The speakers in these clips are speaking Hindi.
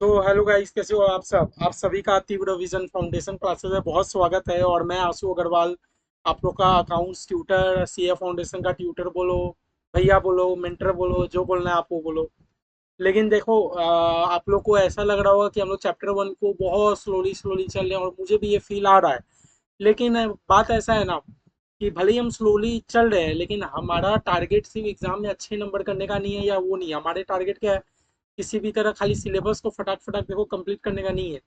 तो हेलो गाइस, कैसे हो आप सभी का तीव्र विजन फाउंडेशन क्लासेस में बहुत स्वागत है। और मैं आशु अग्रवाल, आप लोग का अकाउंट्स ट्यूटर, सीए फाउंडेशन का ट्यूटर बोलो, भैया बोलो, मेंटर बोलो, जो बोलना है आप वो बोलो। लेकिन देखो, आप लोग को ऐसा लग रहा होगा कि हम लोग चैप्टर वन को बहुत स्लोली स्लोली चल रहे हैं, और मुझे भी ये फील आ रहा है। लेकिन बात ऐसा है ना कि भले ही हम स्लोली चल रहे हैं, लेकिन हमारा टारगेट सिर्फ एग्जाम में अच्छे नंबर करने का नहीं है, या वो नहीं है। हमारे टारगेट क्या है? किसी भी तरह खाली सिलेबस को फटाक फटाक देखो कंप्लीट करने का नहीं है।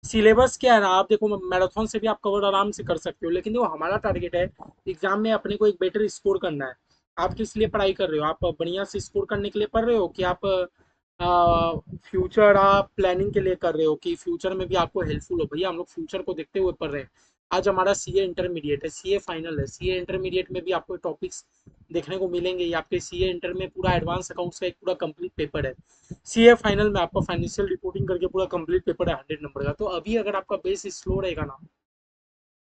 सिलेबस क्या है ना, आप देखो मैराथन से भी आप कवर आराम से कर सकते हो, लेकिन देखो हमारा टारगेट है एग्जाम में अपने को एक बेटर स्कोर करना है। आप किस लिए पढ़ाई कर रहे हो? आप बढ़िया से स्कोर करने के लिए पढ़ रहे हो, कि आप फ्यूचर आप प्लानिंग के लिए कर रहे हो, कि फ्यूचर में भी आपको हेल्पफुल हो? भैया हम लोग फ्यूचर को देखते हुए पढ़ रहे हैं। आज हमारा सीए इंटरमीडिएट है, सीए फाइनल है। सीए इंटरमीडिएट में भी आपको टॉपिक्स देखने को मिलेंगे। ये आपके सीए इंटर में पूरा एडवांस अकाउंट्स का एक पूरा कंप्लीट पेपर है। सीए फाइनल में आपका फाइनेंशियल रिपोर्टिंग करके पूरा कंप्लीट पेपर है 100 नंबर का। तो अभी अगर आपका बेस स्लो रहेगा ना,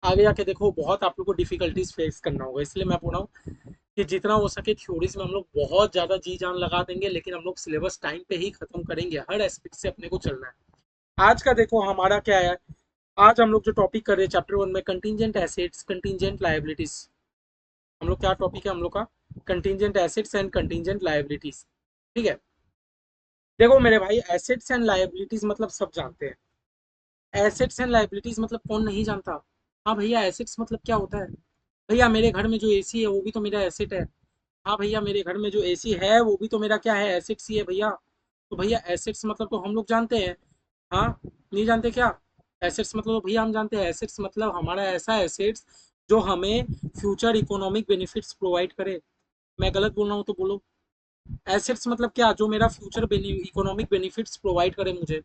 आगे जाके देखो बहुत आप लोग को डिफिकल्टीज फेस करना होगा। इसलिए मैं बोल रहा हूँ कि जितना हो सके थ्योरीज में हम लोग बहुत ज्यादा जी जान लगा देंगे, लेकिन हम लोग सिलेबस टाइम पे ही खत्म करेंगे। हर एस्पेक्ट से अपने को चलना है। आज का देखो हमारा क्या है। आज हम लोग जो टॉपिक कर रहे हैं चैप्टर वन में, कंटिजेंट एसेट्स, कंटिजेंट लायबिलिटीज। हम लोग क्या टॉपिक है हम लोग का? Contingent assets and contingent liabilities. ठीक है। देखो मेरे भाई, एसेट्स एंड लायबिलिटीज मतलब सब जानते हैं। एसेट्स एंड लायबिलिटीज मतलब कौन नहीं जानता? हाँ भैया, एसेट्स मतलब क्या होता है? भैया मेरे घर में जो एसी है वो भी तो मेरा एसेट है। हाँ भैया, मेरे घर में जो एसी है वो भी तो मेरा क्या है? एसेट्स ही है भैया। तो भैया एसेट्स मतलब तो हम लोग जानते हैं। हाँ, नहीं जानते क्या? एसेट्स मतलब तो भैया हम जानते हैं। एसेट्स मतलब हमारा ऐसा एसेट्स जो हमें फ्यूचर इकोनॉमिक बेनिफिट्स प्रोवाइड करे। मैं गलत बोल रहा हूँ तो बोलो। एसेट्स मतलब क्या? जो मेरा फ्यूचर इकोनॉमिक बेनिफिट्स प्रोवाइड करे मुझे।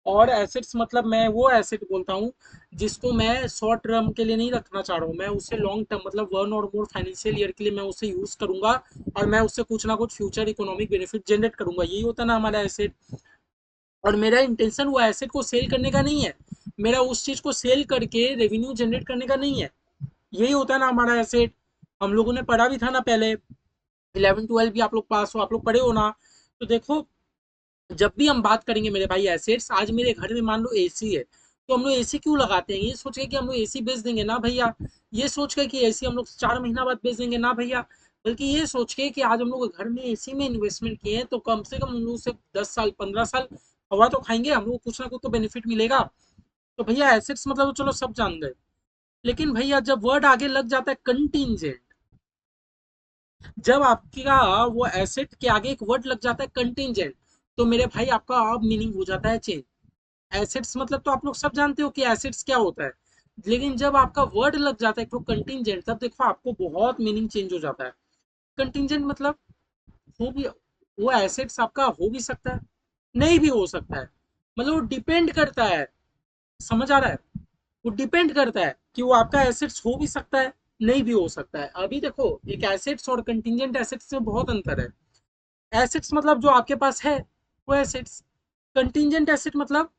और एसेट्स मतलब मैं वो एसेट बोलता हूँ जिसको मैं शॉर्ट टर्म के लिए नहीं रखना चाह रहा हूँ, मैं उसे लॉन्ग टर्म मतलब वन और मोर फाइनेंशियल ईयर के लिए मैं उसे यूज करूंगा। और मैं उससे कुछ ना कुछ फ्यूचर इकोनॉमिक बेनिफिट जनरेट करूंगा। यही होता है ना हमारा एसेट। और मेरा इंटेंशन वो एसेट को सेल करने का नहीं है। मेरा उस चीज को सेल करके रेवेन्यू जनरेट करने का नहीं है। यही होता है ना हमारा एसेट। हम लोगों ने पढ़ा भी था ना पहले। 11 12 भी आप लोग पास हो, आप लोग पढ़े हो ना? तो देखो, जब भी हम बात करेंगे मेरे भाई एसेट्स, आज मेरे घर में मान लो एसी है, तो हम लोग एसी क्यों लगाते हैं? ये सोच के कि हम लोग एसी बेच देंगे ना भैया। ये सोच के कि एसी हम लोग 4 महीना बाद बेच देंगे ना भैया। बल्कि ये सोच के कि आज हम लोग घर में एसी में इन्वेस्टमेंट किए हैं, तो कम से कम हम लोग से 10 साल 15 साल हवा तो खाएंगे हम लोग, कुछ ना कुछ तो बेनिफिट मिलेगा। तो भैया एसेट्स मतलब तो चलो सब जान गए। लेकिन भैया जब वर्ड आगे लग जाता है कंटिजेंट, जब आपका वो एसेट के आगे एक वर्ड लग जाता है कंटिजेंट, तो मेरे भाई आपका अब मीनिंग हो जाता है चेंज। एसेट्स मतलब तो आप लोग सब जानते हो कि एसेट्स क्या होता है। लेकिन जब आपका वर्ड लग जाता है तो कंटिजेंट, तब देखो आपको बहुत मीनिंग चेंज हो जाता है। कंटिजेंट मतलब हो भी, वो एसेट्स आपका हो भी सकता है, नहीं भी हो सकता है। मतलब वो डिपेंड करता है। समझ आ रहा है? वो डिपेंड करता है कि वो आपका एसेट्स हो भी सकता है, नहीं भी हो सकता है। अभी देखो, एक एसेट्स और कंटिजेंट एसेट्स में बहुत अंतर है। एसेट्स मतलब जो आपके पास है वो एसेट्स। कंटिजेंट एसेट मतलब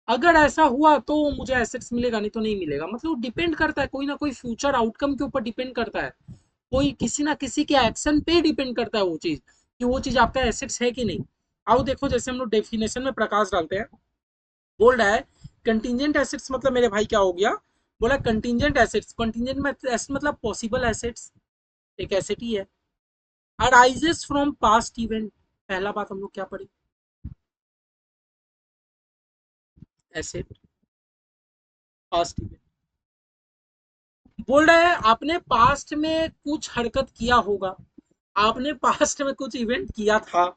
अगर ऐसा हुआ तो मुझे एसेट्स मिलेगा, नहीं तो नहीं मिलेगा। मतलब डिपेंड करता है, कोई ना कोई फ्यूचर आउटकम के ऊपर डिपेंड करता है। कोई किसी ना किसी के एक्शन पे डिपेंड करता है वो चीज, कि वो चीज आपका एसेट्स है कि नहीं। आओ देखो, जैसे हम लोग डेफिनेशन में प्रकाश डालते हैं। बोल रहा है कंटिजेंट एसेट्स मतलब मेरे भाई क्या हो गया? बोला कंटिजेंट एसेट्स, कंटिजेंट में एसेट मतलब पॉसिबल एसेट्स, एक एसेट ही है। Arises from past event. पहला बात हम लोग क्या पढ़े? Asset, past event. बोल रहा है आपने पास्ट में कुछ हरकत किया होगा, आपने पास्ट में कुछ इवेंट किया था,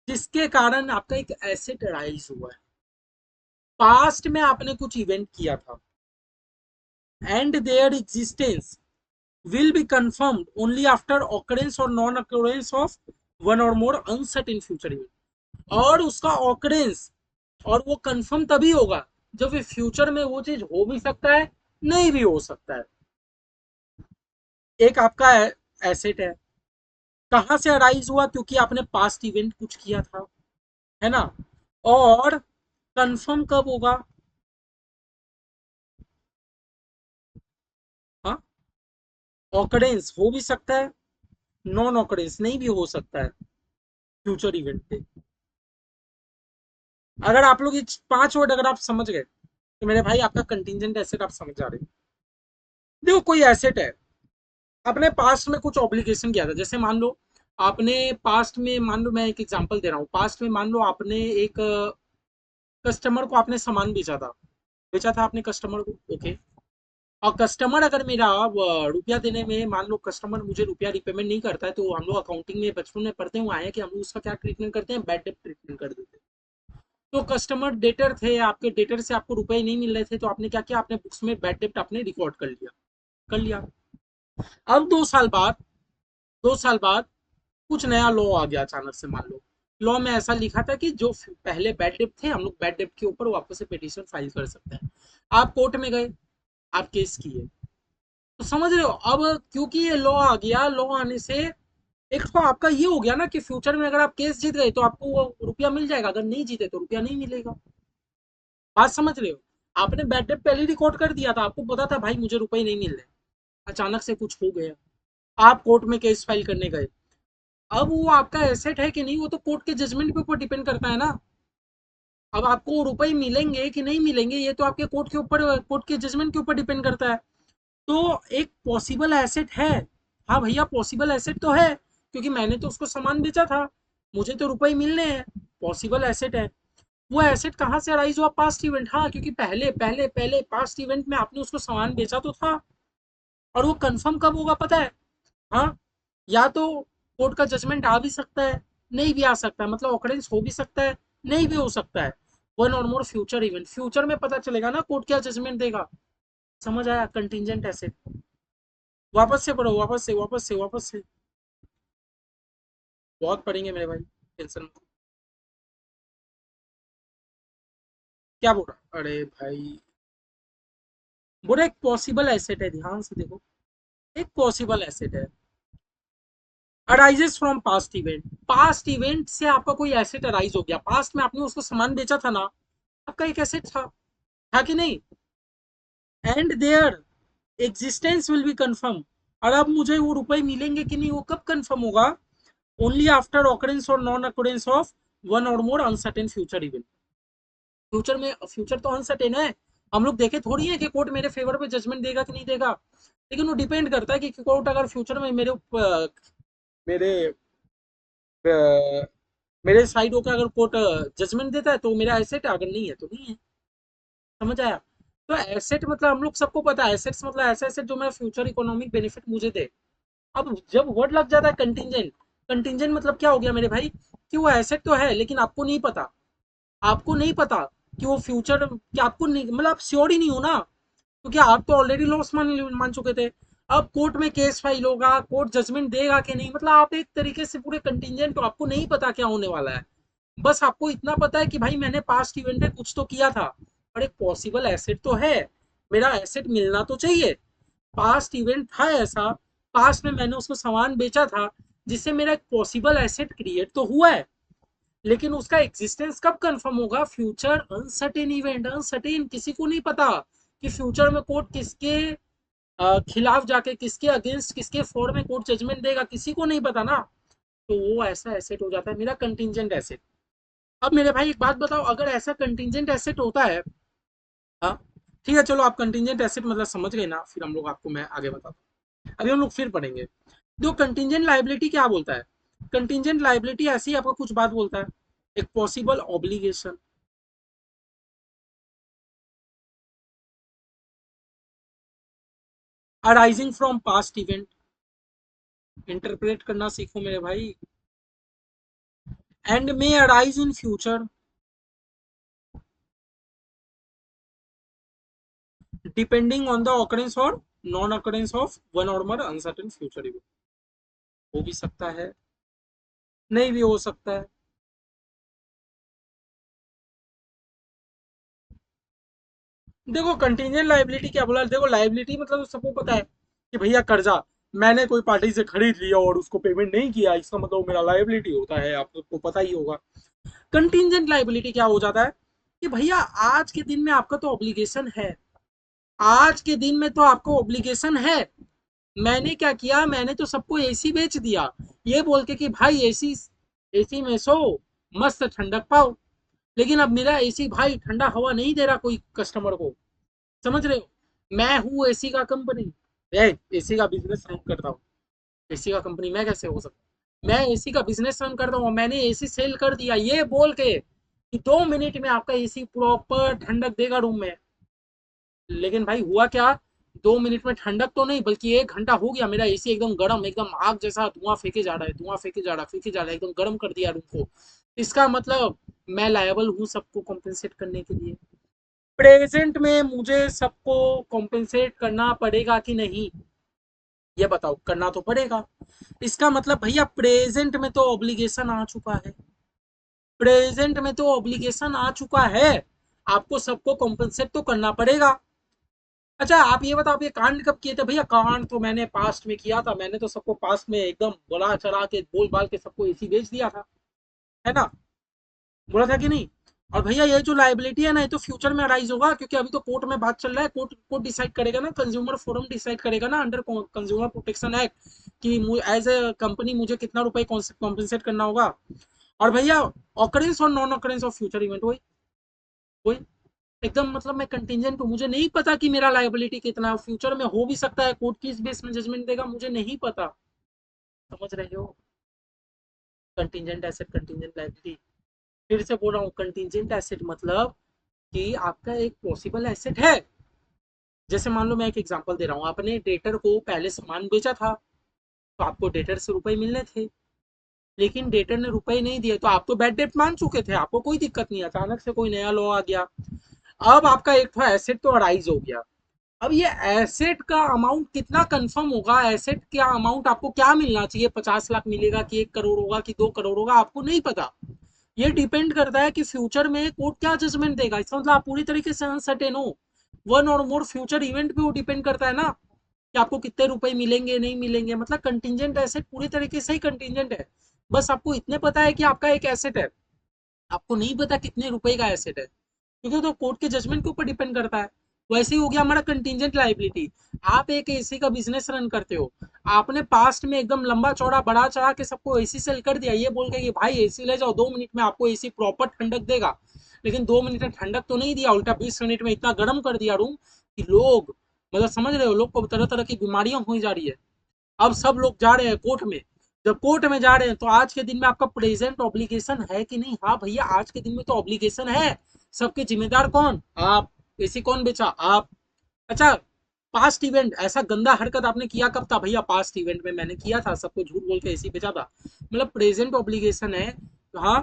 जिसके कारण आपका एक एसेट राइज हुआ है। पास्ट में आपने कुछ इवेंट किया था, and there existence will be confirmed only after occurrence or non occurrence of one or more uncertain future event। और उसका ऑकरेंस और वो कंफर्म तभी होगा जब फ्यूचर में वो चीज हो भी सकता है, नहीं भी हो सकता है। एक आपका एसेट है, कहां से अराइज हुआ? क्योंकि आपने पास्ट इवेंट कुछ किया था, है ना? और कंफर्म कब होगा? हाँ, ऑकरेंस हो भी सकता है, नॉन ऑकरेंस नहीं भी हो सकता है फ्यूचर इवेंट पे। अगर आप लोग ये 5 वर्ड अगर आप समझ गए तो मेरे भाई आपका कंटिजेंट एसेट आप समझ जा रहे हो। देखो कोई एसेट है, आपने पास्ट में कुछ ऑब्लिगेशन किया था, जैसे मान लो आपने पास्ट में, मान लो मैं एक एग्जांपल दे रहा हूँ, पास्ट में मान लो आपने एक कस्टमर को आपने सामान बेचा था, बेचा था आपने कस्टमर को, ओके। और कस्टमर अगर मेरा रुपया देने में, मान लो कस्टमर मुझे रुपया रिपेमेंट नहीं करता है, तो हम लोग अकाउंटिंग में बचपन में पढ़ते हुए आए हैं कि हम लोग उसका क्या ट्रीटमेंट करते हैं, बैड डेट ट्रीटमेंट कर देते हैं। तो कस्टमर डेटर थे, आपके डेटर से आपको रुपए नहीं मिल रहे थे, तो आपने क्या किया, आपने बुक्स में बैड डेट आपने रिकॉर्ड कर लिया, कर लिया। अब 2 साल बाद, 2 साल बाद कुछ नया लॉ आ गया अचानक से, मान लो लॉ में ऐसा लिखा था कि जो पहले बैड डेट थे, हम लोग बैड डेट के ऊपर वापस से पिटीशन फाइल कर सकते हैं। आप कोर्ट में गए, आप केस किए, तो समझ रहे हो, अब क्योंकि ये लॉ आ गया, लॉ आने से एक तो आपका ये हो गया ना कि फ्यूचर में अगर आप केस जीत गए तो आपको वो रुपया मिल जाएगा, अगर नहीं जीते तो रुपया नहीं मिलेगा। बात समझ रहे हो, आपने बैड डेट पहले रिकॉर्ड कर दिया था, आपको पता था भाई मुझे रुपए नहीं मिल रहे, अचानक से कुछ हो गया, आप कोर्ट में केस फाइल करने गए। अब वो आपका एसेट है कि नहीं, वो तो कोर्ट के जजमेंट के ऊपर डिपेंड करता है ना। अब आपको रुपए मिलेंगे कि नहीं मिलेंगे, ये तो आपके कोर्ट के ऊपर, कोर्ट के जजमेंट के ऊपर डिपेंड करता है। तो एक पॉसिबल एसेट है, हाँ भैया पॉसिबल एसेट तो है, क्योंकि मैंने तो उसको सामान बेचा था, मुझे तो रुपए मिलने हैं, पॉसिबल एसेट है। वो एसेट कहाँ से अराइज हुआ, पास्ट इवेंट, हाँ क्योंकि पहले पहले पहले पास्ट इवेंट में आपने उसको सामान बेचा तो था। और वो कंफर्म कब होगा पता है, हाँ, या तो कोर्ट का जजमेंट आ भी सकता है, नहीं भी आ सकता है, मतलब ऑकरेंस हो भी सकता है, नहीं भी हो सकता है। वन और मोर फ्यूचर इवेंट, फ्यूचर में पता चलेगा ना कोर्ट क्या जजमेंट देगा। समझ आया, कंटिजेंट एसेट। वापस से पढ़ो, वापस से, वापस से, वापस से। बहुत पढ़ेंगे मेरे भाई, टेंशन मत। क्या बोल रहा, अरे भाई बोले एक पॉसिबल एसेट है, ध्यान से देखो, एक पॉसिबल एसेट है, arises from past event. Past event से आपका कोई एसेट अराइज हो गया, पास्ट में आपने उसको सामान बेचा था ना, आपका एक एसेट था कि नहीं, and there existence will be confirm. और अब मुझे वो रुपए मिलेंगे कि नहीं, वो कब कंफर्म होगा, ओनली आफ्टर ऑकरेंस और नॉन ऑकरेंस ऑफ वन और मोर अनसर्टेन फ्यूचर इवेंट। फ्यूचर में, फ्यूचर तो अनसर्टेन है, हम लोग देखे थोड़ी है कि कोर्ट मेरे फेवर पे जजमेंट देगा कि नहीं देगा, लेकिन वो डिपेंड करता है कि कोर्ट अगर फ्यूचर में मेरे मेरे साइड होकर अगर कोर्ट जजमेंट देता है तो मेरा एसेट है, अगर नहीं है तो नहीं है। समझ आया। तो एसेट मतलब हम लोग सबको पता है, एसेट्स मतलब ऐसा एसेट जो मेरा फ्यूचर इकोनॉमिक बेनिफिट मुझे दे। अब जब वर्ड लग जाता है कंटिजेंट, कंटिजेंट मतलब क्या हो गया मेरे भाई, कि वो एसेट तो है लेकिन आपको नहीं पता, आपको नहीं पता कि वो फ्यूचर, कि आपको नहीं, मतलब आप श्योर ही नहीं हो ना, क्योंकि आप तो ऑलरेडी लॉस मान मान चुके थे। अब कोर्ट में केस फाइल होगा, कोर्ट जजमेंट देगा कि नहीं, मतलब आप एक तरीके से पूरे कंटिजेंट, तो आपको नहीं पता क्या होने वाला है। बस आपको इतना पता है कि भाई मैंने पास्ट इवेंट में कुछ तो किया था, और एक पॉसिबल एसेट तो है, मेरा एसेट मिलना तो चाहिए। पास्ट इवेंट था ऐसा, पास्ट में मैंने उसको सामान बेचा था, जिससे मेरा एक पॉसिबल एसेट क्रिएट तो हुआ है, लेकिन उसका एग्जिस्टेंस कब कंफर्म होगा, फ्यूचर अनसर्टेन इवेंट, अनसर्टेन, किसी को नहीं पता कि फ्यूचर में कोर्ट किसके खिलाफ जाके, किसके अगेंस्ट, किसके फॉर में कोर्ट जजमेंट देगा, किसी को नहीं पता ना। तो वो ऐसा एसेट हो जाता है मेरा कंटिजेंट एसेट। अब मेरे भाई एक बात बताओ, अगर ऐसा कंटिजेंट एसेट होता है, हाँ ठीक है चलो, आप कंटिजेंट एसेट मतलब समझ गए ना, फिर हम लोग आपको मैं आगे बताता हूँ, अभी हम लोग फिर पढ़ेंगे। जो कंटिजेंट लाइबिलिटी क्या बोलता है, कंटिजेंट लाइबिलिटी ऐसी ही आपको कुछ बात बोलता है, एक possible obligation arising from past event, interpret करना सीखो मेरे भाई, and may arise in future depending on the occurrence और नॉन ऑकरेंस ऑफ वन और मोर अनसर्टेन फ्यूचर इवेंट। हो भी सकता है, नहीं भी हो सकता है। देखो कंटीजेंट लाइबिलिटी क्या बोला, देखो लाइबिलिटी मतलब तो सबको पता है कि भैया कर्जा मैंने कोई पार्टी से खरीद लिया और उसको पेमेंट नहीं किया, इसका मतलब वो मेरा लाइबिलिटी होता है, आप सबको पता ही होगा। कंटीजेंट लाइबिलिटी क्या हो जाता है, कि भैया आज के दिन में आपका तो ऑब्लिगेशन है, आज के दिन में तो आपको ऑब्लिगेशन है, मैंने क्या किया, मैंने तो सबको एसी बेच दिया, ये बोल के कि भाई एसी, एसी में सो, मस्त ठंडक पाओ। लेकिन अब मेरा एसी भाई ठंडा हवा नहीं दे रहा कोई कस्टमर को, समझ रहे हो? मैं हूँ एसी का कंपनी, एसी का बिजनेस रन करता हूँ, एसी का कंपनी मैं कैसे हो सकता? मैं एसी का बिजनेस रन करता हूँ, मैंने एसी सेल कर दिया ये बोल के कि 2 मिनट में आपका एसी प्रॉपर ठंडक देगा रूम में। लेकिन भाई हुआ क्या, 2 मिनट में ठंडक तो नहीं बल्कि 1 घंटा हो गया, मेरा एसी एकदम गर्म, एकदम आग जैसा धुआं फेंके जा रहा है, धुआं फेंके जा रहा है, फेंके जा रहा है, एकदम गर्म कर दिया रूम को। इसका मतलब मैं लायबल हूँ सबको कॉम्पेंसेट करने के लिए। प्रेजेंट में मुझे सबको कॉम्पेंसेट करना पड़ेगा कि नहीं, ये बताओ? करना तो पड़ेगा। इसका मतलब भैया प्रेजेंट में तो ऑब्लिगेशन आ चुका है, प्रेजेंट में तो ऑब्लिगेशन आ चुका है, आपको सबको कॉम्पेंसेट तो करना पड़ेगा। अच्छा आप ये बताओ, आप ये कांड कब किए थे भैया? कांड तो मैंने पास्ट में किया था, मैंने तो सबको पास्ट में एकदम बोला चढ़ा के बोल बाल के सबको एसी बेच दिया था, है ना? बोला था कि नहीं? और भैया ये जो लाइबिलिटी है ना, ये तो फ्यूचर में अराइज होगा, क्योंकि अभी तो कोर्ट में बात चल रहा है, कोर्ट कोर्ट डिसाइड करेगा ना, कंज्यूमर फोरम डिसाइड करेगा ना अंडर कंज्यूमर प्रोटेक्शन एक्ट कि एज ए कंपनी मुझे कितना रुपए कॉम्पेंसेट करना होगा। और भैया ऑकरेंस और non occurrence of future event वही वही एकदम, मतलब मैं कंटिजेंट हूँ, मुझे नहीं पता कि मेरा लायबिलिटी कितना है, फ्यूचर में हो भी सकता है, कोर्ट किस बेस में जजमेंट देगा मुझे नहीं पता, समझ रहे हो? कंटिजेंट एसेट, कंटिजेंट लायबिलिटी, फिर से बोल रहा हूँ, कंटिजेंट एसेट मतलब कि आपका एक पॉसिबल एसेट है। जैसे मान लो मैं एक एग्जांपल दे रहा हूँ, आपने डेटर को पहले सामान बेचा था, तो आपको डेटर से रुपए मिलने थे, लेकिन डेटर ने रुपए नहीं दिए, तो आप तो बैड डेट मान चुके थे, आपको कोई दिक्कत नहीं, अचानक से कोई नया लॉ आ गया, अब आपका एक था एसेट तो अराइज हो गया। अब ये एसेट का अमाउंट कितना कंफर्म होगा, एसेट का अमाउंट आपको क्या मिलना चाहिए, 50 लाख मिलेगा कि 1 करोड़ होगा कि 2 करोड़ होगा, आपको नहीं पता। ये डिपेंड करता है कि फ्यूचर में कोर्ट क्या जजमेंट देगा, इसका मतलब आप पूरी तरीके से अनसर्टेन हो। वन और मोर फ्यूचर इवेंट पे वो डिपेंड करता है ना, कि आपको कितने रुपए मिलेंगे नहीं मिलेंगे, मतलब कंटिजेंट एसेट पूरी तरीके से ही कंटिजेंट है। बस आपको इतने पता है कि आपका एक एसेट है, आपको नहीं पता कितने रुपए का एसेट है, क्योंकि तो कोर्ट के जजमेंट के ऊपर डिपेंड करता है। वैसे ही हो गया हमारा कंटिजेंट लाइबिलिटी। आप एक एसी का बिजनेस रन करते हो, आपने पास्ट में एकदम लंबा चौड़ा बढ़ा चढ़ा के सबको एसी सेल कर दिया, ये बोल के कि भाई एसी ले जाओ, 2 मिनट में आपको एसी प्रॉपर ठंडक देगा। लेकिन 2 मिनट में ठंडक तो नहीं दिया, उल्टा 20 मिनट में इतना गर्म कर दिया रूम कि लोग, मतलब समझ रहे हो, लोग को तरह तरह की बीमारियां हो जा रही है। अब सब लोग जा रहे हैं कोर्ट में, जब कोर्ट में जा रहे हैं तो आज के दिन में आपका प्रेजेंट ऑब्लिगेशन है कि नहीं? हाँ भैया आज के दिन में तो ऑब्लिगेशन है। सबके जिम्मेदार कौन? आप। एसी कौन बेचा? आप। अच्छा, पास्ट इवेंट ऐसा गंदा हरकत आपने किया कब था भैया? पास्ट इवेंट में मैंने किया था, सबको झूठ बोल के एसी बेचा था, मतलब प्रेजेंट ऑब्लिगेशन है। तो हाँ,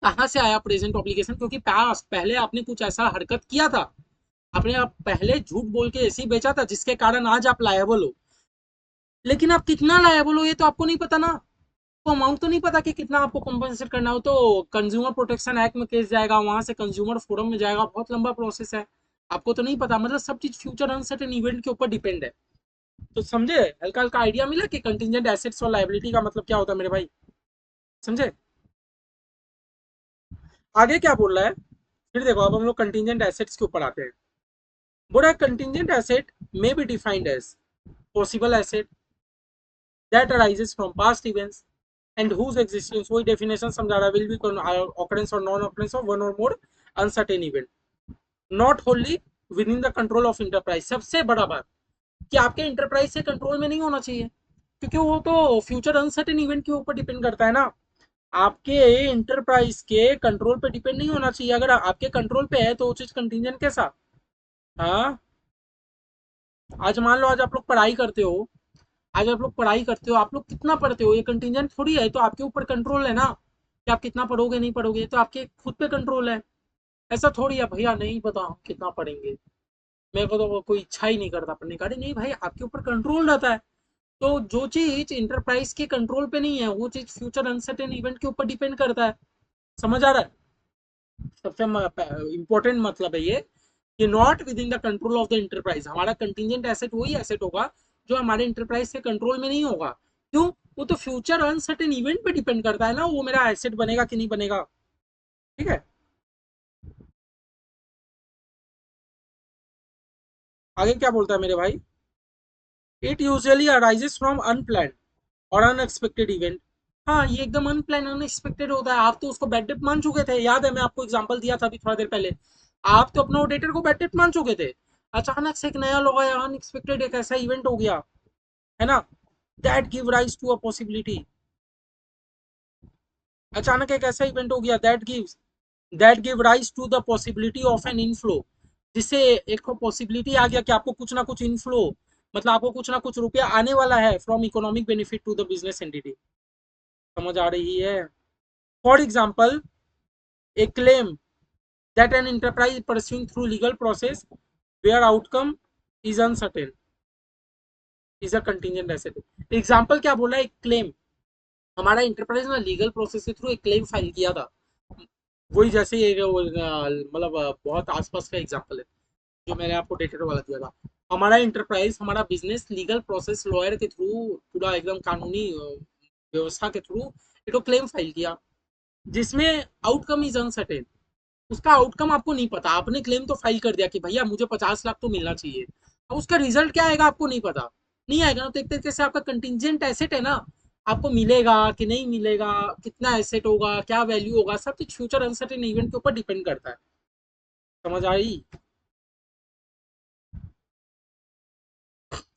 कहाँ से आया प्रेजेंट ऑब्लिगेशन? क्योंकि पास्ट पहले आपने कुछ ऐसा हरकत किया था, आपने आप पहले झूठ बोल के एसी बेचा था, जिसके कारण आज आप लायबल हो। लेकिन आप कितना लायबल हो ये तो आपको नहीं पता ना, तो अमाउंट तो नहीं पता कि कितना आपको कॉम्पेंसेट करना हो, तो कंज्यूमर प्रोटेक्शन एक्ट में केस जाएगा, वहां से कंज्यूमर फोरम में जाएगा, बहुत लंबा प्रोसेस है, आपको तो नहीं पता, मतलब सब चीज फ्यूचर अनसर्टेन इवेंट के ऊपर डिपेंड है। तो समझे, हल्का हल्का आइडिया मिला कि कंटिजेंट एसेट्स और लाइबिलिटी का मतलब क्या होता है मेरे भाई, समझे? आगे क्या बोल रहा है, फिर देखो, अब हम लोग कंटिजेंट एसेट्स के ऊपर आते हैं। बोल रहा है contingent asset may be defined as possible asset that arises from past events and whose existence, वही definition समझा रहा है, will be occurrence or non occurrence of one or more uncertain event not wholly within the control of enterprise। सबसे बड़ा बात कि आपके इंटरप्राइज से कंट्रोल में नहीं होना चाहिए, क्योंकि वो तो फ्यूचर अनसर्टेन इवेंट के ऊपर डिपेंड करता है ना, आपके इंटरप्राइज के कंट्रोल पे डिपेंड नहीं होना चाहिए। अगर आपके कंट्रोल पे है तो वो चीज कंटीजेंट कैसा? हाँ, आज मान लो, आज आप लोग पढ़ाई करते हो, आज आप लोग पढ़ाई करते हो, आप लोग कितना पढ़ते हो ये कंटीजेंट थोड़ी है, तो आपके ऊपर कंट्रोल है ना, कि आप कितना पढ़ोगे नहीं पढ़ोगे, तो आपके खुद पे कंट्रोल है। ऐसा थोड़ी है भैया नहीं पता हम कितना पढ़ेंगे, मेरे को तो कोई इच्छा ही नहीं करता पढ़ने का, नहीं भाई आपके ऊपर कंट्रोल रहता है। तो जो चीज इंटरप्राइज के कंट्रोल पे नहीं है वो चीज फ्यूचर अनसर्टेन इवेंट के ऊपर डिपेंड करता है, समझ आ रहा है? सबसे इंपॉर्टेंट मतलब है ये कि not with in the control of the enterprise, हमारा कंटिजेंट एसेट वही एसेट होगा जो हमारे इंटरप्राइज के कंट्रोल में नहीं होगा। क्यों? वो तो फ्यूचर अनसर्टेन इवेंट पे डिपेंड करता है ना, वो मेरा एसेट बनेगा कि नहीं बनेगा। ठीक है, आगे क्या बोलता है मेरे भाई? It usually arises from unplanned और अनएक्सपेक्टेड इवेंट हाँ, ये एकदम अनप्लान अनएक्सपेक्टेड होता है। आप तो उसको बैड डेट मान चुके थे, याद है मैं आपको एग्जांपल दिया था अभी थोड़ा देर पहले। आप तो अपना ऑडिटर को बैड डेट मान चुके थे, अचानक से एक नया लॉ आया, अनएक्सपेक्टेड एक ऐसा इवेंट हो गया, है ना, that give rise to a possibility. अचानक एक ऐसा इवेंट हो गया that give rise to the possibility of an inflow, जिससे एक पॉसिबिलिटी आ गया कि आपको कुछ ना कुछ इनफ्लो, मतलब आपको कुछ ना कुछ रुपया आने वाला है from economic benefit to the business entity. समझ आ रही है? For example, a claim that an enterprise is pursuing through legal process where outcome is uncertain is a contingent asset। Example क्या बोला, एक क्लेम, हमारा इंटरप्राइज ना लीगल प्रोसेस के थ्रू एक क्लेम फाइल किया था। वही जैसे मतलब बहुत आसपास का एग्जाम्पल है जो मैंने आपको डेटेड वाला दिया था। हमारा इंटरप्राइज, हमारा बिजनेस लीगल प्रोसेस लॉयर के थ्रू, पूरा एकदम कानूनी व्यवस्था के थ्रू एक क्लेम फाइल किया, जिसमें आउटकम इज अनसर्टेन। उसका आउटकम आपको नहीं पता। आपने क्लेम तो फाइल कर दिया कि भैया मुझे 50 लाख तो मिलना चाहिए, अब उसका रिजल्ट क्या आएगा आपको नहीं पता। नहीं आएगा ना, तो एक तरीके से आपका कंटिजेंट एसेट है ना, आपको मिलेगा कि नहीं मिलेगा, कितना एसेट होगा, क्या वैल्यू होगा, सब कुछ फ्यूचर अनसर्टेन इवेंट के ऊपर डिपेंड करता है। समझ आई?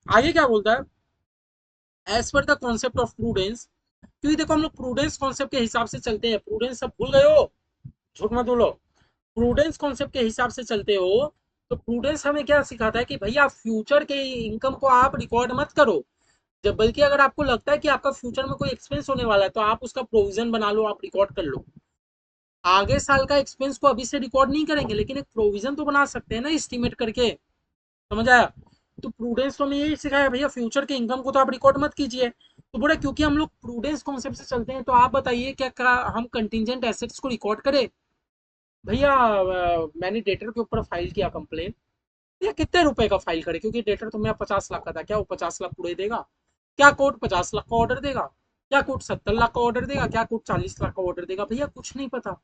आगे क्या बोलता है, as per the concept of prudence. क्योंकि देखो हम लोग प्रूडेंस कॉन्सेप्ट के हिसाब से चलते हैं, प्रूडेंस सब भूल गए हो, झूठ मत बोलो। प्रूडेंस कॉन्सेप्ट के हिसाब से चलते हो, तो प्रूडेंस हमें क्या सिखाता है कि भैया फ्यूचर के इनकम को आप रिकॉर्ड मत करो, जब बल्कि अगर आपको लगता है कि आपका फ्यूचर में कोई एक्सपेंस होने वाला है तो आप उसका प्रोविजन बना लो, आप रिकॉर्ड कर लो। आगे साल का एक्सपेंस को अभी से रिकॉर्ड नहीं करेंगे, लेकिन एक प्रोविजन तो बना सकते हैं ना एस्टिमेट करके। समझ आया? तो प्रूडेंस तो हमें यही सिखाया भैया, फ्यूचर के इनकम को तो आप रिकॉर्ड मत कीजिए। तो बोला क्योंकि हम लोग प्रूडेंस कॉन्सेप्ट से चलते हैं, तो आप बताइए क्या हम कंटिजेंट एसेट्स को रिकॉर्ड करें? भैया मैंने डेटर के ऊपर फाइल किया कंप्लेन, ये कितने रुपए का फाइल करे, क्योंकि डेटर तो मेरा 50 लाख का था, क्या वो 50 लाख पूरे देगा? क्या कोर्ट 50 लाख का ऑर्डर देगा? क्या कोर्ट 70 लाख का ऑर्डर देगा? क्या कोर्ट 40 लाख का ऑर्डर देगा? भैया कुछ नहीं पता।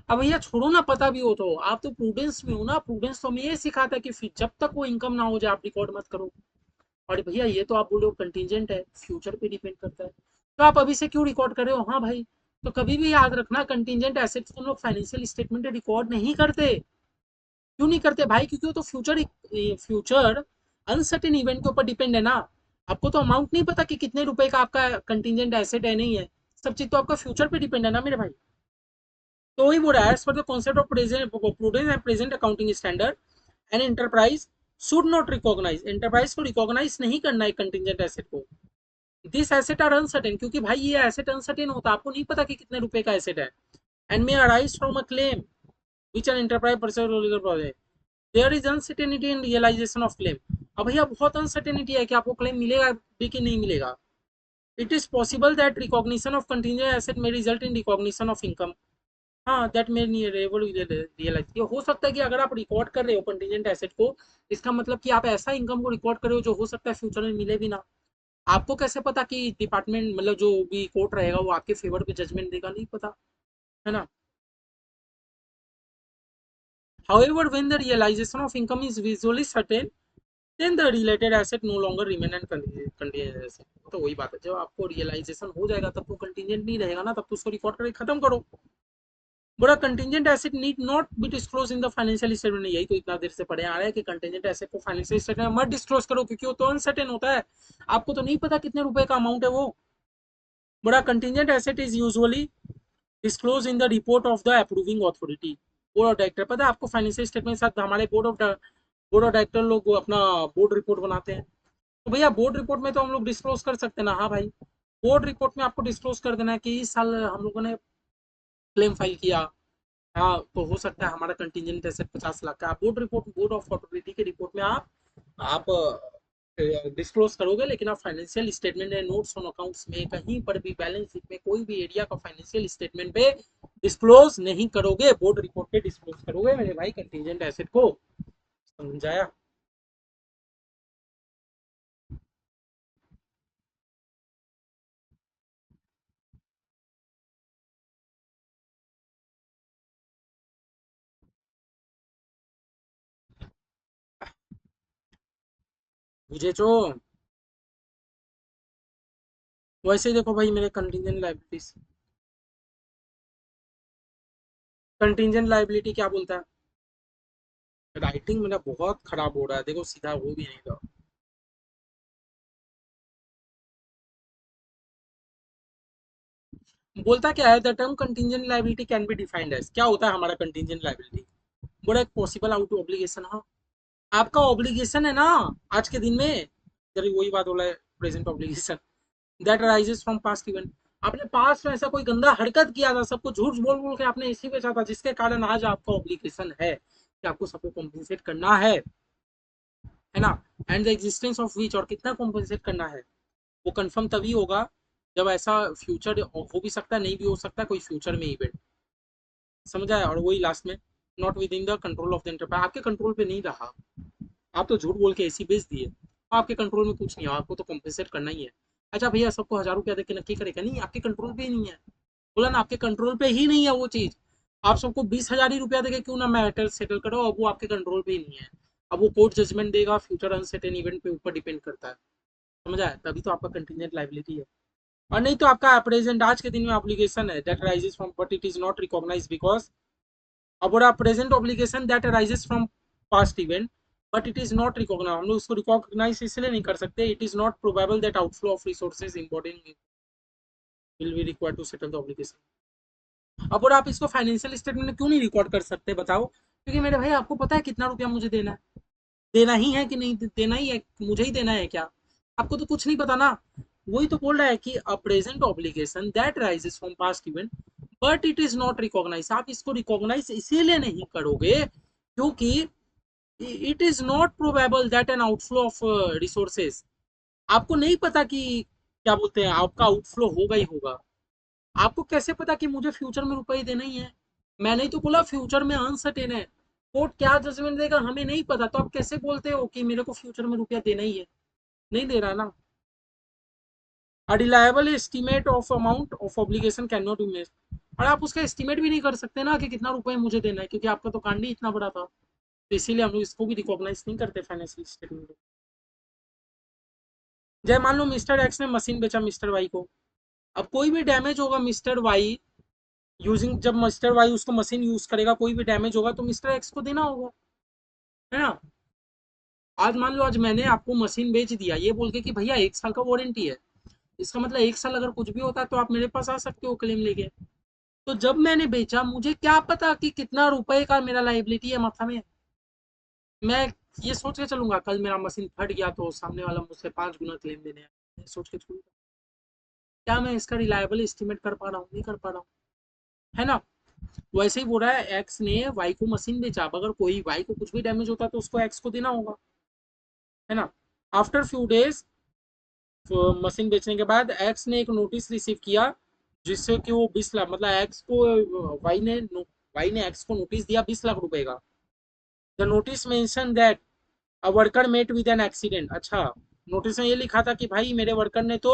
अब भैया छोड़ो ना, पता भी हो तो आप तो प्रूडेंस में हो ना, प्रूडेंस तो हमें ये सिखाता है कि जब तक वो इनकम ना हो जाए आप रिकॉर्ड मत करो। और भैया ये तो आप बोलो कंटीजेंट है, फ्यूचर पे डिपेंड करता है, तो आप अभी से क्यों रिकॉर्ड कर रहे हो? हाँ भाई, तो कभी भी याद रखना, कंटीजेंट एसेट्स को हम लोग फाइनेंशियल स्टेटमेंट रिकॉर्ड नहीं करते। क्यों नहीं करते भाई? क्योंकि वो तो फ्यूचर अनसर्टेन इवेंट के ऊपर डिपेंड है ना। आपको तो अमाउंट नहीं पता कि कितने रुपए का आपका कंटिजेंट एसेट है, नहीं है। सब चीज तो आपका फ्यूचर पे डिपेंड है ना मेरे भाई। तो वही बोल रहा है, as per the concept of prudence and present accounting standard, an enterprise should not recognise, enterprise को रिकॉग्नाइज नहीं करना है कंटिजेंट एसेट को। दिस एसेट आर अनसर्टेन, क्योंकि भाई ये एसेट अनसर्टेन होता है, आपको नहीं पता कि कितने रुपए का एसेट है। And may arise from a claim which an enterprise purchase, there is uncertainty in realisation of claim. अब भैया बहुत अनसर्टेनिटी है कि आपको क्लेम मिलेगा भी कि नहीं मिलेगा। It is possible that recognition of contingent asset may result in recognition of income. हाँ, दैट मे रियलाइज, ये हो सकता है कि अगर आप रिकॉर्ड कर रहे हो कंटिजेंट एसेट को, इसका मतलब कि आप ऐसा इनकम को रिकॉर्ड कर रहे हो जो हो सकता है फ्यूचर में मिले भी ना। आपको कैसे पता कि डिपार्टमेंट, मतलब जो भी कोर्ट रहेगा वो आपके फेवर पे जजमेंट देगा? नहीं पता, है ना। However, when the realization of income is visually certain, then the related asset no longer remain and contingent asset। तो वही बात है, जब आपको रियलाइजेशन हो जाएगा तब तो कंटिजेंट नहीं रहेगा ना, तब तो उसको रिकॉर्ड करके खत्म करो। बड़ा contingent asset need not be disclose in the financial statement, यही तो इतना देर से पढ़े आ रहे हैं कि कंटिजेंट एसेट को फाइनेंशियल स्टेटमेंट में मत डिस्क्लोज करो, क्योंकि वो तो अनसर्टेन होता है, आपको तो नहीं पता कितने रुपए का अमाउंट है वो। बड़ा contingent asset is usually disclose in the report of the approving authority, board of director. पता है आपको फाइनेंशियल स्टेटमेंट के साथ हमारे बोर्ड ऑफ डायरेक्टर लोग अपना बोर्ड रिपोर्ट बनाते हैं। तो भैया बोर्ड रिपोर्ट में तो हम लोग डिस्क्लोज कर सकते हैं ना। हाँ भाई, बोर्ड रिपोर्ट में आपको डिस्क्लोज कर देना है कि इस साल हम लोगों ने क्लेम फाइल किया। हाँ, तो हो सकता है हमारा कंटिजेंट एसेट 50 लाख का, board report, board of authority के रिपोर्ट में आप डिस्क्लोज करोगे, लेकिन आप फाइनेंशियल स्टेटमेंट में, नोट्स ऑन अकाउंट्स में, कहीं पर भी बैलेंस शीट में, कोई भी एरिया का फाइनेंशियल स्टेटमेंट पे डिस्क्लोज नहीं करोगे, बोर्ड रिपोर्ट पे डिस्क्लोज करोगे मेरे भाई कंटिजेंट एसेट को। समझाया? बुझे चो? वैसे ही देखो भाई मेरे कंटिजेंट लाइबिलिटीज, कंटिजेंट लाइबिलिटी क्या बोलता है? राइटिंग मेरा बहुत खराब हो रहा है, देखो सीधा वो भी नहीं था। बोलता क्या है, the term contingent liability can be defined as, क्या होता है हमारा कंटिजेंट लाइबिलिटी? बोला एक पॉसिबल आउट ऑब्लिगेशन। हाँ, आपका ऑब्लिगेशन है ना आज के दिन में, जरा वही बात बोला है, present obligation that arises from past event. आपने पास्ट में ऐसा कोई गंदा हरकत किया था, सबको झूठ बोल बोल के आपने इसी बेचा था, जिसके कारण आज आपका ऑब्लिगेशन है कि आपको सबको कॉम्पेंसेट करना है ना। And the existence of which, और कितना कॉम्पेंसेट करना है, वो कंफर्म तभी होगा जब ऐसा फ्यूचर हो भी सकता है, नहीं भी हो सकता, कोई फ्यूचर में इवेंट, समझा है। और वही लास्ट में, not with in the control of the enterprise, आपके कंट्रोल पे नहीं रहा, आप तो झूठ बोल के ऐसी बेच दिए, आपके कंट्रोल में कुछ नहीं है, आपको तो कॉम्पेंसेट करना ही है। अच्छा भैया सबको 1000 रुपया देके नक्की करेगा, नहीं, आपके कंट्रोल पे ही नहीं है। बोला ना, आपके कंट्रोल पे ही नहीं है वो चीज। आप सबको 20,000 ही रुपया देके क्यों ना मैटर सेटल करो, अब वो आपके कंट्रोल पे ही नहीं है। अब वो कोर्ट जजमेंट देगा, फ्यूचर अनसर्टेन इवेंट पे ऊपर डिपेंड करता है, समझा है, तभी तो आपका कंटिजेंट लाइबिलिटी है। और नहीं तो आपका प्रेजेंट आज के दिन में ऑब्लिगेशन है that rises from, but it is not recognise because, अब बोला present obligation that rises from past event, but it is not recognise, हम लोग उसको रिकॉग्नाइज इसलिए नहीं कर सकते, it is not probable that outflow of resources important will be required to settle the obligation. अब और आप इसको फाइनेंशियल स्टेटमेंट में क्यों नहीं रिकॉर्ड कर सकते बताओ? क्योंकि मेरे भाई आपको पता है कितना रुपया मुझे देना है, देना ही है कि नहीं देना ही है, मुझे ही देना है क्या? आपको तो कुछ नहीं पता ना। वही तो बोल रहा है कि a present obligation that rises from past event but it is not recognise, आप इसको रिकॉग्नाइज इसीलिए नहीं करोगे क्योंकि it is not probable that an outflow of resources, आपको नहीं पता कि क्या बोलते हैं आपका आउटफ्लो होगा ही होगा। आपको कैसे पता कि मुझे फ्यूचर में रुपए देना ही है? मैंने ही तो बोला फ्यूचर में अनसर्टेन है, कोर्ट क्या जजमेंट देगा हमें नहीं पता, तो आप कैसे बोलते हो कि मेरे को फ्यूचर में रुपया देना ही है? नहीं दे रहा ना। A reliable estimate of amount of obligation can not be made, और आप उसका एस्टीमेट भी नहीं कर सकते ना कि कितना रुपए मुझे देना है, क्योंकि आपका तो कांड ही इतना बड़ा था, तो इसीलिए हम लोग इसको भी रिकॉग्नाइज नहीं करते फाइनेंशियल स्टेटमेंट। जय मान लो मिस्टर एक्स ने मशीन बेचा मिस्टर वाई को, अब कोई भी डैमेज होगा मिस्टर वाई यूजिंग, जब मिस्टर वाई उसको मशीन यूज करेगा, कोई भी डैमेज होगा तो मिस्टर एक्स को देना होगा, है ना। आज मान लो आज मैंने आपको मशीन बेच दिया ये बोल के कि भैया 1 साल का वारंटी है, इसका मतलब 1 साल अगर कुछ भी होता है तो आप मेरे पास आ सकते हो क्लेम लेके। तो जब मैंने बेचा मुझे क्या पता कि कितना रुपए का मेरा लाइबिलिटी है माथा में। मैं ये सोच के चलूंगा कल मेरा मशीन फट गया तो सामने वाला मुझसे 5 गुना क्लेम देने हैं, सोच के चलूंगा? क्या मैं इसका रिलायबल एस्टिमेट कर पा रहा हूँ? नहीं कर पा रहा हूँ, है ना। वैसे ही बोल रहा है एक्स ने वाई को मशीन बेचा, अब अगर कोई वाई को कुछ भी डैमेज होता तो उसको एक्स को देना होगा, है ना। आफ्टर फ्यू डेज, मशीन बेचने के बाद एक्स ने एक नोटिस रिसीव किया जिससे कि वो 20 लाख, मतलब एक्स को वाई ने एक्स को नोटिस दिया 20 लाख रुपए का। The notice mention that a worker met with an accident, अच्छा, नोटिस में ये लिखा था कि भाई मेरे वर्कर ने तो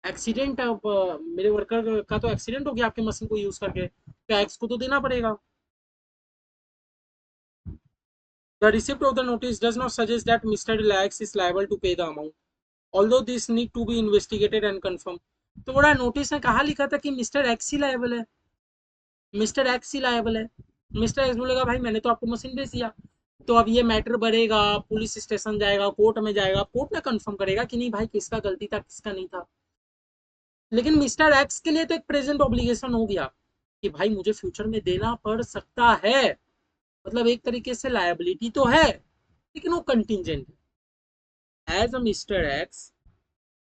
एक्सीडेंट, मेरे वर्कर का तो एक्सीडेंट हो गया आपके मशीन को यूज करके, तो एक्स को तो देना पड़ेगा। The receipt of the notice does not suggest that Mr. Relax is liable to pay the amount, although this need to be investigated and confirmed। तो बड़ा नोटिस में कहा लिखा था कि मिस्टर एक्स ही लायबल है, मिस्टर एक्स ही लायबल है। मिस्टर एक्स बोलेगा भाई मैंने तो आपको मशीन भेज दिया, तो अब ये मैटर बढ़ेगा, पुलिस स्टेशन जाएगा, कोर्ट में जाएगा, कोर्ट में कंफर्म करेगा कि नहीं भाई किसका गलती था किसका नहीं था। लेकिन मिस्टर एक्स के लिए तो एक प्रेजेंट ऑब्लिगेशन हो गया कि भाई मुझे फ्यूचर में देना पड़ सकता है, मतलब एक तरीके से लायबिलिटी तो है लेकिन वो कंटिजेंट है। एज अ मिस्टर एक्स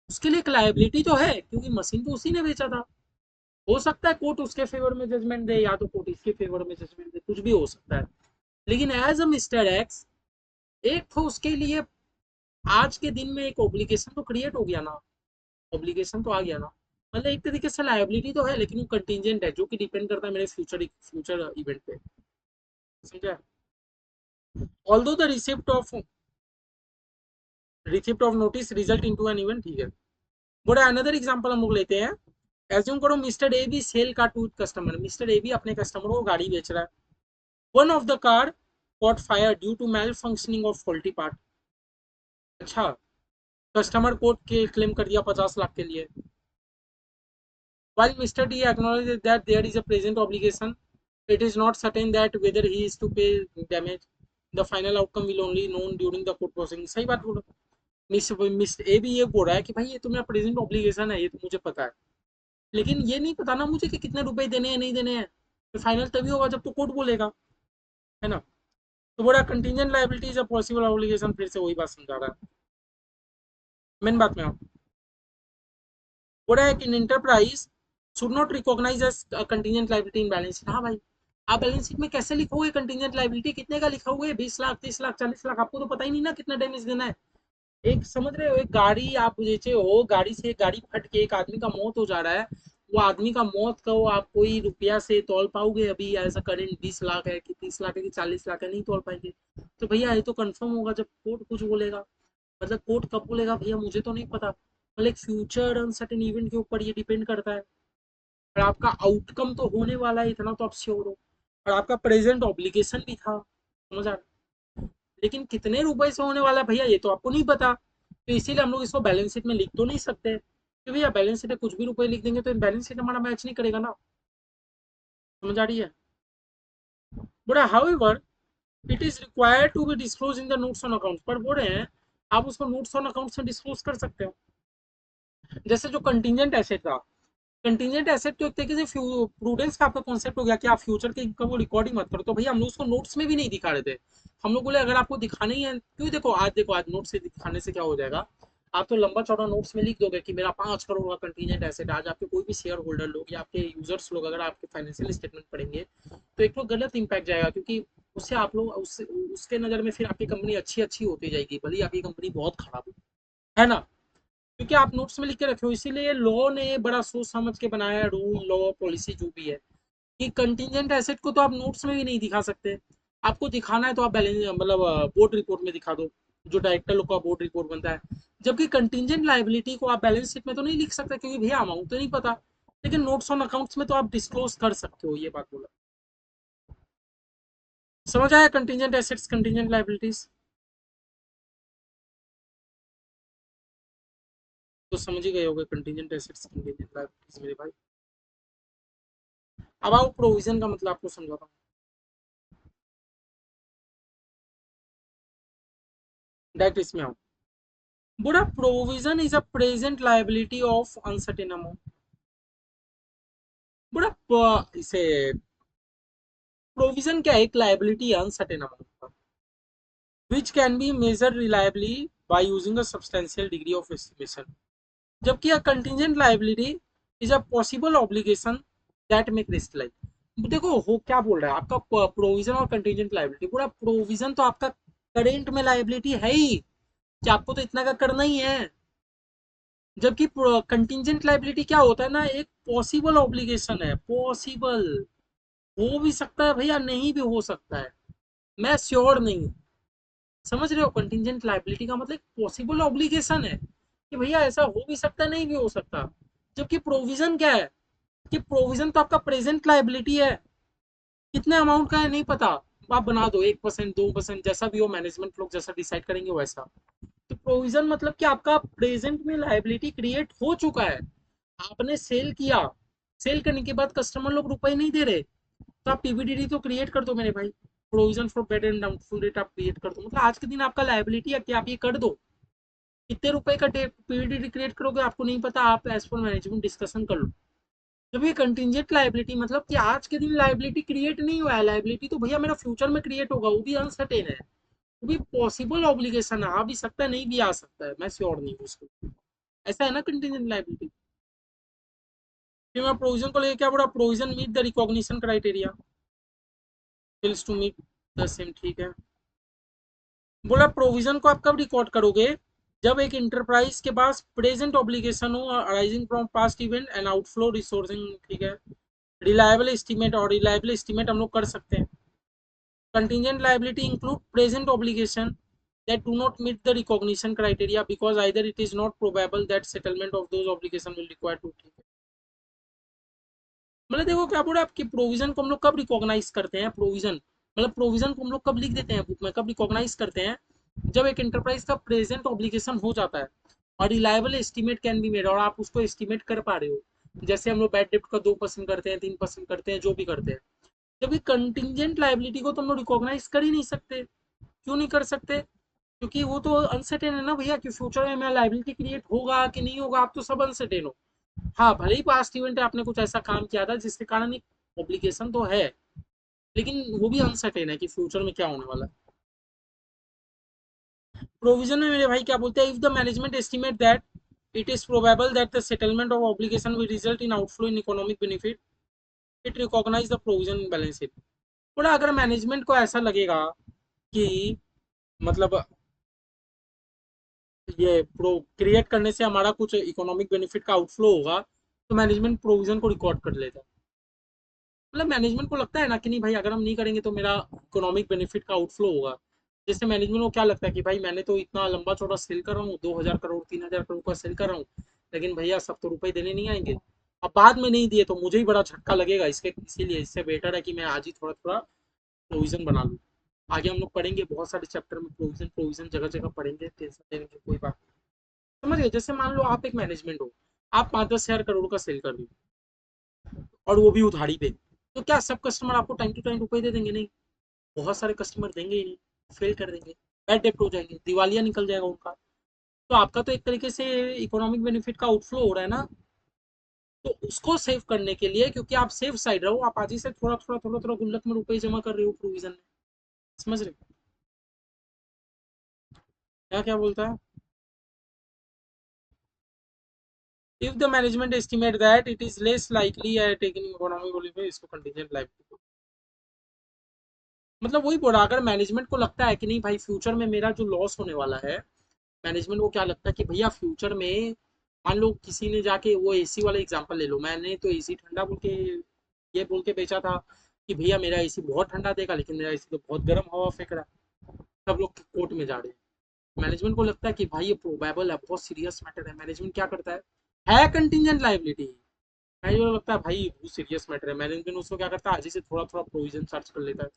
उसके लिए एक लायबिलिटी तो है क्योंकि मशीन तो उसी ने बेचा था। हो सकता है कोर्ट उसके फेवर में जजमेंट दे या तो कोर्ट इसके फेवर में जजमेंट दे, कुछ भी हो सकता है। लेकिन एज अ मिस्टर एक्स एक तो उसके लिए आज के दिन में एक ऑब्लिगेशन तो क्रिएट हो गया ना, ऑब्लिगेशन तो आ गया ना, मतलब एक तरीके से लायबिलिटी तो है लेकिन वो कंटिजेंट है जो कि डिपेंड करता है मेरे फ्यूचर फ्यूचर इवेंट पे, समझा। Although the receipt of notice result into an event, ठीक है। बड़ा अनदर एग्जांपल हम लोग लेते हैं, एज्यूम करो मिस्टर ए बी सेल का to customer, mister A B अपने कस्टमर को गाड़ी बेच रहा है। One of the car caught fire due to malfunctioning of faulty part, अच्छा, कस्टमर कोर्ट के क्लेम कर दिया 50 लाख के लिए। While Mr. D acknowledges that there is a present obligation, it is not certain that whether he is to pay damage. The final outcome will only known during the court proceeding. सही बात बोलो। मिस ए भी ये बोल रहा है कि भाई ये तो मेरा प्रेजेंट ऑब्लिगेशन है, ये तो मुझे पता है, लेकिन ये नहीं पता ना मुझे कि कितने रुपए देने हैं नहीं देने हैं। तो फाइनल तभी होगा जब तो कोर्ट बोलेगा, है ना। तो बोला contingent liability is a possible obligation, फिर से वही बात समझा रहा है मेन बात में। बोला है कि enterprise should not recognise as contingent liability in balance sheet. हाँ भाई, आप बैलेंस शीट में कैसे लिखोगे कंटीजेंट लायबिलिटी, कितने का लिखा हुआ है, 20 लाख 30 लाख 40 लाख, आपको तो पता ही नहीं ना कितना डैमेज देना है। एक समझ रहे हो, एक गाड़ी आप बेचे हो, गाड़ी से एक गाड़ी फट के एक आदमी का मौत हो जा रहा है, वो आदमी का मौत को आप कोई रुपया से तोल पाओगे? अभी ऐसा करेंट 20 लाख है कि 30 लाख है कि 40 लाख है, नहीं तोल पाएंगे। तो भैया ये तो कंफर्म होगा जब कोर्ट कुछ बोलेगा। मतलब कोर्ट कब बोलेगा भैया मुझे तो नहीं पता, मतलब एक फ्यूचर अनसर्टेन इवेंट के ऊपर ये डिपेंड करता है। और आपका आउटकम तो होने वाला है, इतना तो आप श्योर हो। और आपका प्रेजेंट ऑब्लिगेशन भी था, समझ आ रहा? लेकिन कितने रुपए से होने वाला है भैया ये तो आपको नहीं पता, तो इसीलिए हम लोग इसको बैलेंस शीट में लिख तो नहीं सकते कि भैया बैलेंस शीट में कुछ भी रुपए लिख देंगे तो बैलेंस शीट हमारा मैच नहीं करेगा ना। समझ आ रही है? But however it is required to be disclose in the notes on account, पर बोल रहे हैं आप उसको नोट्स ऑन अकाउंट से डिस्क्लोज कर सकते हो। जैसे जो कंटीजेंट एसेट था, कंटीजेंट एसेट तो एक तरीके से प्रूडेंस का आपका कॉन्सेप्ट हो गया कि आप फ्यूचर के इनकम को रिकॉर्ड ही मत करो, तो भैया हम लोग उसको नोट्स में भी नहीं दिखा रहे थे। हम लोग बोले अगर आपको दिखाना ही है, क्यों, देखो आज नोट से दिखाने से क्या हो जाएगा, आप तो लंबा चौड़ा नोट्स में लिख दोगे कि मेरा 5 करोड़ का कंटीजेंट एसेट। आज आपके कोई भी शेयर होल्डर लोग या आपके यूजर्स लोग अगर आपके फाइनेंशियल स्टेटमेंट पढ़ेंगे तो एक तो गलत इंपैक्ट जाएगा, क्योंकि उससे आप लोग उसके नज़र में फिर आपकी कंपनी अच्छी अच्छी होती जाएगी, भले ही आपकी कंपनी बहुत खराब हो, है ना। क्योंकि आप नोट्स में लिख के रखे हो, इसीलिए लॉ ने बड़ा सोच समझ के बनाया है, रूल लॉ पॉलिसी जो भी है, कि कंटीजेंट एसेट को तो आप नोट्स में भी नहीं दिखा सकते। आपको दिखाना है तो आप बैलेंस मतलब बोर्ड रिपोर्ट में दिखा दो, जो डायरेक्टर लोग का बोर्ड रिपोर्ट बनता है। जबकि कंटीजेंट लाइबिलिटी को आप बैलेंस शीट में तो नहीं लिख सकते, क्योंकि भैया अमाउंट तो नहीं पता, लेकिन नोट्स ऑन अकाउंट्स में तो आप डिस्क्लोज कर सकते हो, ये बात बोला। समझ आया कंटीजेंट एसेट्स कंटीजेंट लाइबिलिटीज? तो समझ ही गए होगे कंटीजेंट एसेट्स कंटीजेंट लाइबिलिटीज मेरे भाई। अब आओ प्रोविजन का मतलब आपको समझाता हूँ, डायरेक्ट इसमें आओ। बुरा provision is a present liability of uncertain amount. बुरा इसे प्रोविजन क्या है, एक लाइबिलिटी है अनसर्टेन अमाउंट का, which can be measure reliably by using a substantial degree of estimation. जबकि a contingent liability is a possible obligation that may crystallise. देखो हो क्या बोल रहा है, आपका प्रोविजन और कंटीजेंट लाइबिलिटी, पूरा प्रोविजन तो आपका करेंट में लाइबिलिटी है ही, कि आपको तो इतना का करना ही है। जबकि कंटीजेंट लाइबिलिटी क्या होता है ना, एक पॉसिबल ऑब्लिगेशन है, पॉसिबल, हो भी सकता है भैया नहीं भी हो सकता है, मैं श्योर नहीं हूँ। समझ रहे हो, कंटीजेंट लाइबिलिटी का मतलब पॉसिबल ऑब्लिगेशन है कि भैया ऐसा हो भी सकता है नहीं भी हो सकता। जबकि प्रोविजन क्या है, कि प्रोविजन तो आपका प्रेजेंट लाइबिलिटी है, कितने अमाउंट का है नहीं पता, आप बना दो 1% 2% जैसा भी हो, मैनेजमेंट लोग जैसा डिसाइड करेंगे वैसा। तो प्रोविजन मतलब कि आपका प्रेजेंट में लाइबिलिटी क्रिएट हो चुका है, आपने सेल किया, सेल करने के बाद कस्टमर लोग रुपए नहीं दे रहे, तो आप पीवीडीडी तो क्रिएट कर दो मेरे भाई, provision for bed and doubtful debt आप क्रिएट कर दो। मतलब आज के दिन आपका लाइबिलिटी है कि आप ये कर दो, कितने रुपए का पीवीडीडी क्रिएट करोगे आपको नहीं पता, आप एज पर मैनेजमेंट डिस्कशन कर लो। जब ये कंटिजेंट लाइबिलिटी मतलब कि आज के दिन लाइबिलिटी क्रिएट नहीं हुआ है, लाइबिलिटी तो भैया मेरा फ्यूचर में क्रिएट होगा, वो भी अनसर्टेन है, वो भी पॉसिबल ऑब्लिगेशन है, आ भी सकता है नहीं भी आ सकता है, मैं श्योर नहीं हूँ उसको। ऐसा है ना कंटिजेंट लाइबिलिटी। फिर मैं प्रोविजन को लेकर क्या बोला, provision meet the recognition criteria, fails to meet the same, ठीक है। बोला प्रोविजन को आप कब रिकॉर्ड करोगे, जब एक इंटरप्राइज के पास प्रेजेंट ऑब्लिगेशन हो arising from past event and outflow resourcing, ठीक है। रिलायबल एस्टीमेट, और रिलायबल एस्टीमेट हम लोग कर सकते हैं। Contingent liability include present obligation that do not meet the recognition criteria because either it is not probable that settlement of those obligation will require to, ठीक है। मतलब देखो क्या बोला आपकी, प्रोविजन को हम लोग कब रिकॉग्नाइज करते हैं, प्रोविजन मतलब प्रोविजन को हम लोग कब लिख देते हैं बुक में, कब रिकॉग्नाइज करते हैं, जब एक एंटरप्राइज का प्रेजेंट ऑब्लिगेशन हो जाता है और reliable estimate can be made, और आप उसको एस्टीमेट कर पा रहे हो जैसे हम लोग बैड डेप्ट का 2% करते हैं, 3% करते हैं, जो भी करते हैं। जबकि कंटिंजेंट लाइबिलिटी को तो हम लोग रिकॉग्नाइज कर ही नहीं सकते। क्यों नहीं कर सकते? क्योंकि वो तो अनसर्टेन है ना भैया, कि फ्यूचर में मेरा लाइबिलिटी क्रिएट होगा कि नहीं होगा, आप तो सब अनसर्टेन हो। हाँ, भले ही पास्ट इवेंट है, आपने कुछ ऐसा काम किया था जिसके कारण एक ऑब्लिगेशन तो है, लेकिन वो भी अनसर्टेन है कि फ्यूचर में क्या होने वाला है। प्रोविजन में मेरे भाई क्या बोलते हैं, if the management estimate that it is probable that the settlement of obligation will result in outflow in economic benefit, it recognise the provision in balance sheet. थोड़ा अगर मैनेजमेंट को ऐसा लगेगा कि मतलब ये प्रो क्रिएट करने से हमारा कुछ इकोनॉमिक बेनिफिट का आउटफ्लो होगा, तो मैनेजमेंट प्रोविजन को रिकॉर्ड कर लेता है। मतलब मैनेजमेंट को लगता है ना कि नहीं भाई, अगर हम नहीं करेंगे तो मेरा इकोनॉमिक बेनिफिट का आउटफ्लो होगा। जैसे मैनेजमेंट को क्या लगता है कि भाई मैंने तो इतना लंबा चौड़ा सेल कर रहा हूँ, 2,000 करोड़ 3,000 करोड़ का सेल कर रहा हूँ, लेकिन भैया सब तो रुपए देने नहीं आएंगे। अब बाद में नहीं दिए तो मुझे ही बड़ा झटका लगेगा इसके, इसीलिए इससे बेटर है कि मैं आज ही थोड़ा थोड़ा प्रोविजन बना लूँ। आगे हम लोग पढ़ेंगे बहुत सारे चैप्टर में, प्रोविजन प्रोविजन जगह जगह पढ़ेंगे, टेंशन लेने की कोई बात नहीं। समझ गए? जैसे मान लो आप एक मैनेजमेंट हो, आप 5-10 हजार करोड़ का सेल कर रहे हो, और वो भी उधारी पे, तो क्या सब कस्टमर आपको टाइम टू टाइम रुपए दे देंगे? नहीं, बहुत सारे कस्टमर देंगे ही नहीं, फेल कर देंगे, बैड डेप्ट हो जाएंगे, दिवालिया निकल जाएगा उनका। तो आपका तो एक तरीके से इकोनॉमिक बेनिफिट का आउटफ्लो हो रहा है ना। तो उसको सेव करने के लिए, क्योंकि आप सेफ साइड रहो, आप आज ही से थोड़ा थोड़ा थोड़ा थोड़ा गुल्लक में रुपए जमा कर रहे हो प्रोविजन में। समझ रहे हो? क्या क्या बोलता है? If the management estimate that it is less likely taking economic benefit, इसको कंटीजेंट लाइबिलिटी। मतलब वही बोला, अगर मैनेजमेंट को लगता है कि नहीं भाई फ्यूचर में मेरा जो लॉस होने वाला है, मैनेजमेंट को क्या लगता है कि भैया फ्यूचर में मान लो किसी ने जाके, वो एसी वाला एग्जांपल ले लो, मैंने तो एसी ठंडा बोल के ये बोल के बेचा था कि भैया मेरा एसी बहुत ठंडा देगा, लेकिन मेरा एसी तो बहुत गर्म हवा फेंक रहा है। सब लोग कोर्ट में जा रहे हैं। मैनेजमेंट को लगता है कि भाई ये प्रोबेबल है, बहुत सीरियस मैटर है। मैनेजमेंट क्या करता है कंटीजेंट लाइबिलिटी। मैनेजमेंट को लगता है भाई बहुत सीरियस मैटर है, मैनेजमेंट उसको क्या करता है, आज ही से थोड़ा थोड़ा प्रोविजन सर्च कर लेता है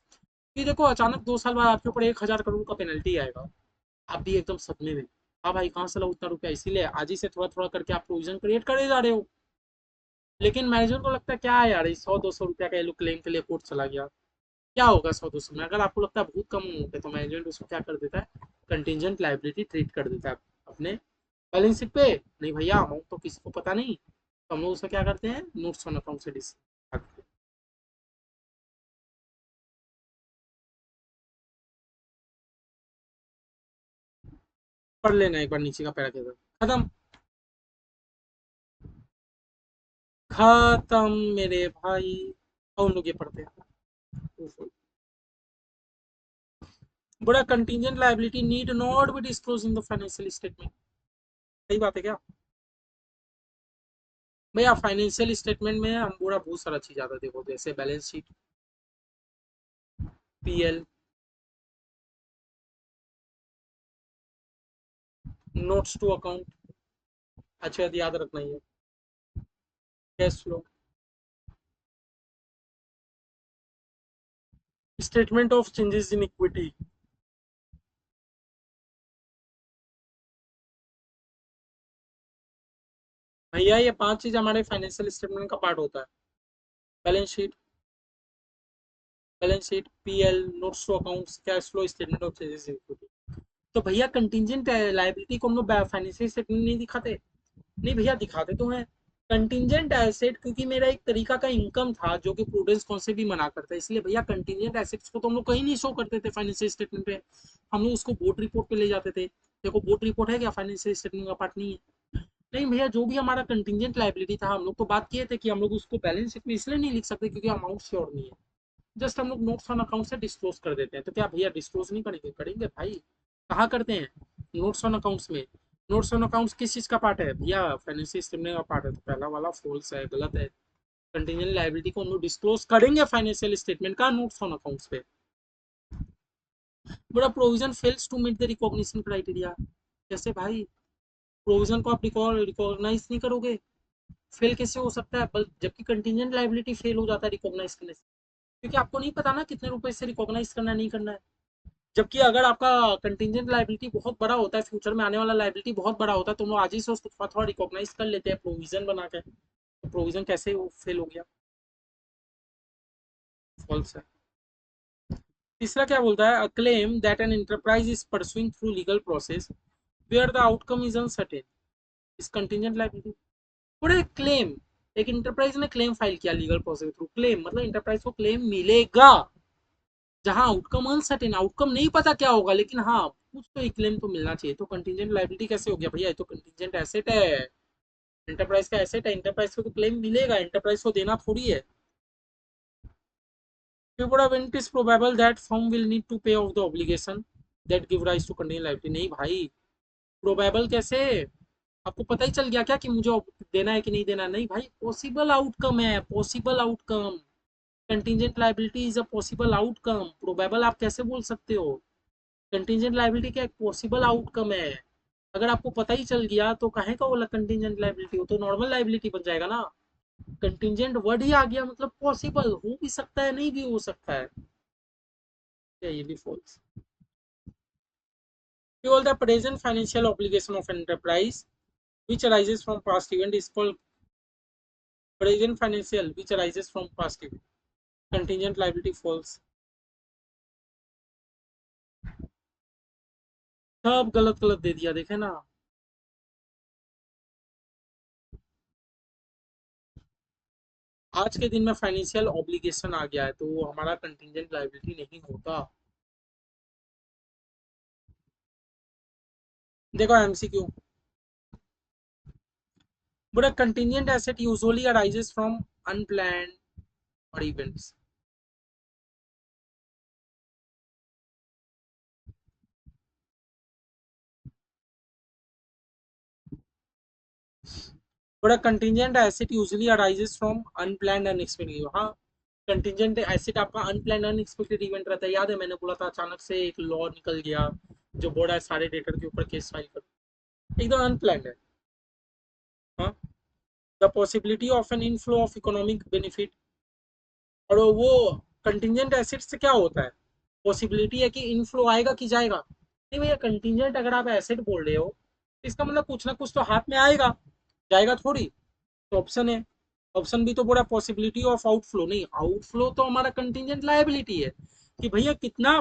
कि देखो अचानक 2 साल बाद आपके ऊपर 1,000 करोड़ का पेनल्टी आएगा, आप भी एकदम सदमे में। हाँ भाई, कहाँ से ला उतना रुपया, इसीलिए आज ही से थोड़ा थोड़ा करके आप प्रोविजन क्रिएट करे जा रहे हो। लेकिन मैनेजर को लगता है क्या है यार, 100-200 रुपया का ये लोग क्लेम के लिए कोर्ट चला गया, क्या होगा 100-200 में? अगर आपको लगता है बहुत कम होंगे, तो मैनेजमेंट उसको क्या कर देता है, कंटिजेंट लाइबिलिटी ट्रीट कर देता है अपने बैलेंस शीट पे। नहीं भैया, अमाउंट तो किसी को पता नहीं, तो हम लोग उसका क्या करते हैं, नोट्स ऑन अकाउंट से डिस। पढ़ लेना एक बार नीचे का पैरा के साथ। खत्म। खत्म मेरे भाई। और लोग ये पढ़ते हैं बड़ा, contingent liability need not be disclose in the financial statement. सही बात है क्या भैया? फाइनेंशियल स्टेटमेंट में हम पूरा बहुत सारा चीज आता है, देखो जैसे balance sheet, PL, notes to account, अच्छा याद रखना ही है, cash flow, statement of changes in equity. भैया ये 5 चीज हमारे फाइनेंशियल स्टेटमेंट का पार्ट होता है। Balance sheet, PL, notes to accounts, cash flow, statement of changes in equity. तो भैया कंटीजेंट लायबिलिटी को हम लोग फाइनेंशियल स्टेटमेंट नहीं दिखाते? नहीं भैया, दिखाते तो हैं। कंटिजेंट एसेट, क्योंकि मेरा एक तरीका का इनकम था जो कि प्रूडेंस कौन से भी मना करता है, इसलिए भैया कंटिजेंट एसेट्स को तो हम लोग कहीं नहीं शो करते थे फाइनेंशियल स्टेटमेंट पे। हम लोग उसको बोर्ड रिपोर्ट पे ले जाते थे। देखो बोर्ड रिपोर्ट है क्या, फाइनेंशियल स्टेटमेंट का पार्ट नहीं है। नहीं भैया, जो भी हमारा कंटिजेंट लाइबिलिटी था, हम लोग तो बात किए थे कि हम लोग उसको बैलेंस शीट में इसलिए नहीं लिख सकते क्योंकि अमाउंट श्योर नहीं है। जस्ट हम लोग नोट्स ऑन अकाउंट से डिस्क्लोज कर देते हैं। तो क्या भैया डिस्क्लोज नहीं करेंगे? करेंगे भाई। कहाँ करते हैं? नोट्स ऑन अकाउंट्स में। नोट्स ऑन अकाउंट्स किस चीज का पार्ट है भैया? फाइनेंशियल स्टेटमेंट का पार्ट है, तो पहला वाला फॉल्स है, गलत है। कंटिजेंट लायबिलिटी को हम लोग डिस्क्लोज करेंगे फाइनेंशियल स्टेटमेंट का नोट्स ऑन अकाउंट्स पे। बड़ा provision fails to meet the recognition criteria. जैसे भाई, प्रोविजन को आप रिकॉग्नाइज नहीं करोगे, फेल कैसे हो सकता है? जबकि कंटिजेंट लायबिलिटी फेल हो जाता है रिकॉग्नाइज करने से, क्योंकि आपको नहीं पता ना कितने रुपए से रिकॉग्नाइज करना है, नहीं करना है। जबकि अगर आपका कंटिजेंट लायबिलिटी बहुत बड़ा होता है, फ्यूचर में आने वाला लायबिलिटी बहुत बड़ा होता है, तो हम लोग आज ही से उसको थोड़ा थोड़ा रिकॉग्नाइज कर लेते हैं प्रोविजन बना के। तो प्रोविजन कैसे फेल हो गया? फॉल्स है। तीसरा क्या बोलता है? A claim that an enterprise is pursuing through legal process where the outcome is uncertain is contingent liability. पूरे क्लेम, एक इंटरप्राइज ने क्लेम फाइल किया लीगल प्रोसेस थ्रू, क्लेम मतलब इंटरप्राइज को क्लेम मिलेगा, जहां आउटकम अनसर्टेन, आउटकम नहीं पता क्या होगा, लेकिन हाँ कुछ तो एक क्लेम तो मिलना चाहिए। तो कंटीजेंट लायबिलिटी कैसे हो गया भैया? ये तो कंटीजेंट एसेट है, एंटरप्राइज का एसेट है, एंटरप्राइज को तो क्लेम मिलेगा, एंटरप्राइज को देना थोड़ी है। when it is probable that firm will need to pay off the obligation that give rise to contingent liability। नहीं भाई, प्रोबेबल कैसे? आपको पता ही चल गया क्या कि मुझे देना है कि नहीं देना? नहीं भाई, पॉसिबल आउटकम है, possible outcome. Contingent liability is a possible outcome, probable आप कैसे बोल सकते हो? कंटीजेंट लायबिलिटी का एक पॉसिबल आउटकम है। अगर आपको पता ही चल गया तो काहे का बोला कंटीजेंट लायबिलिटी? हो तो नॉर्मल लायबिलिटी बन जाएगा ना। कंटीजेंट वर्ड ही आ गया, मतलब पॉसिबल हो भी सकता है, नहीं भी हो सकता है। ये भी false. The present financial obligation of enterprise which arises from past event is called present financial which arises from past event, contingent liability false। सब गलत गलत दे दिया, देखे ना। आज के दिन में फाइनेंशियल ऑब्लिगेशन आ गया है तो वो हमारा कंटिजेंट लायबिलिटी नहीं होता। देखो MCQ, but a contingent asset usually arises from unplanned or events। but a contingent asset usually arises from unplanned unexpected। हाँ, कंटिजेंट एसेट आपका अनप्लान अनएक्सपेक्टेड इवेंट रहता है। याद है मैंने बोला था अचानक से एक लॉ निकल गया जो बोल रहा है सारे डेटर के ऊपर केस फाइल कर, एकदम अनप्लान है। हाँ, the possibility of an inflow of economic benefit. और वो कंटिजेंट एसेट से क्या होता है? पॉसिबिलिटी है कि इनफ्लो आएगा कि जाएगा। नहीं भैया, कंटिजेंट अगर आप एसेट बोल रहे हो तो इसका मतलब कुछ ना कुछ तो हाथ में आएगा, जाएगा थोड़ी। तो ऑप्शन है, ऑप्शन भी तो बोला पॉसिबिलिटी ऑफ आउटफ्लो। नहीं, आउटफ्लो तो हमारा कंटिजेंट लायबिलिटी है कि भैया कितना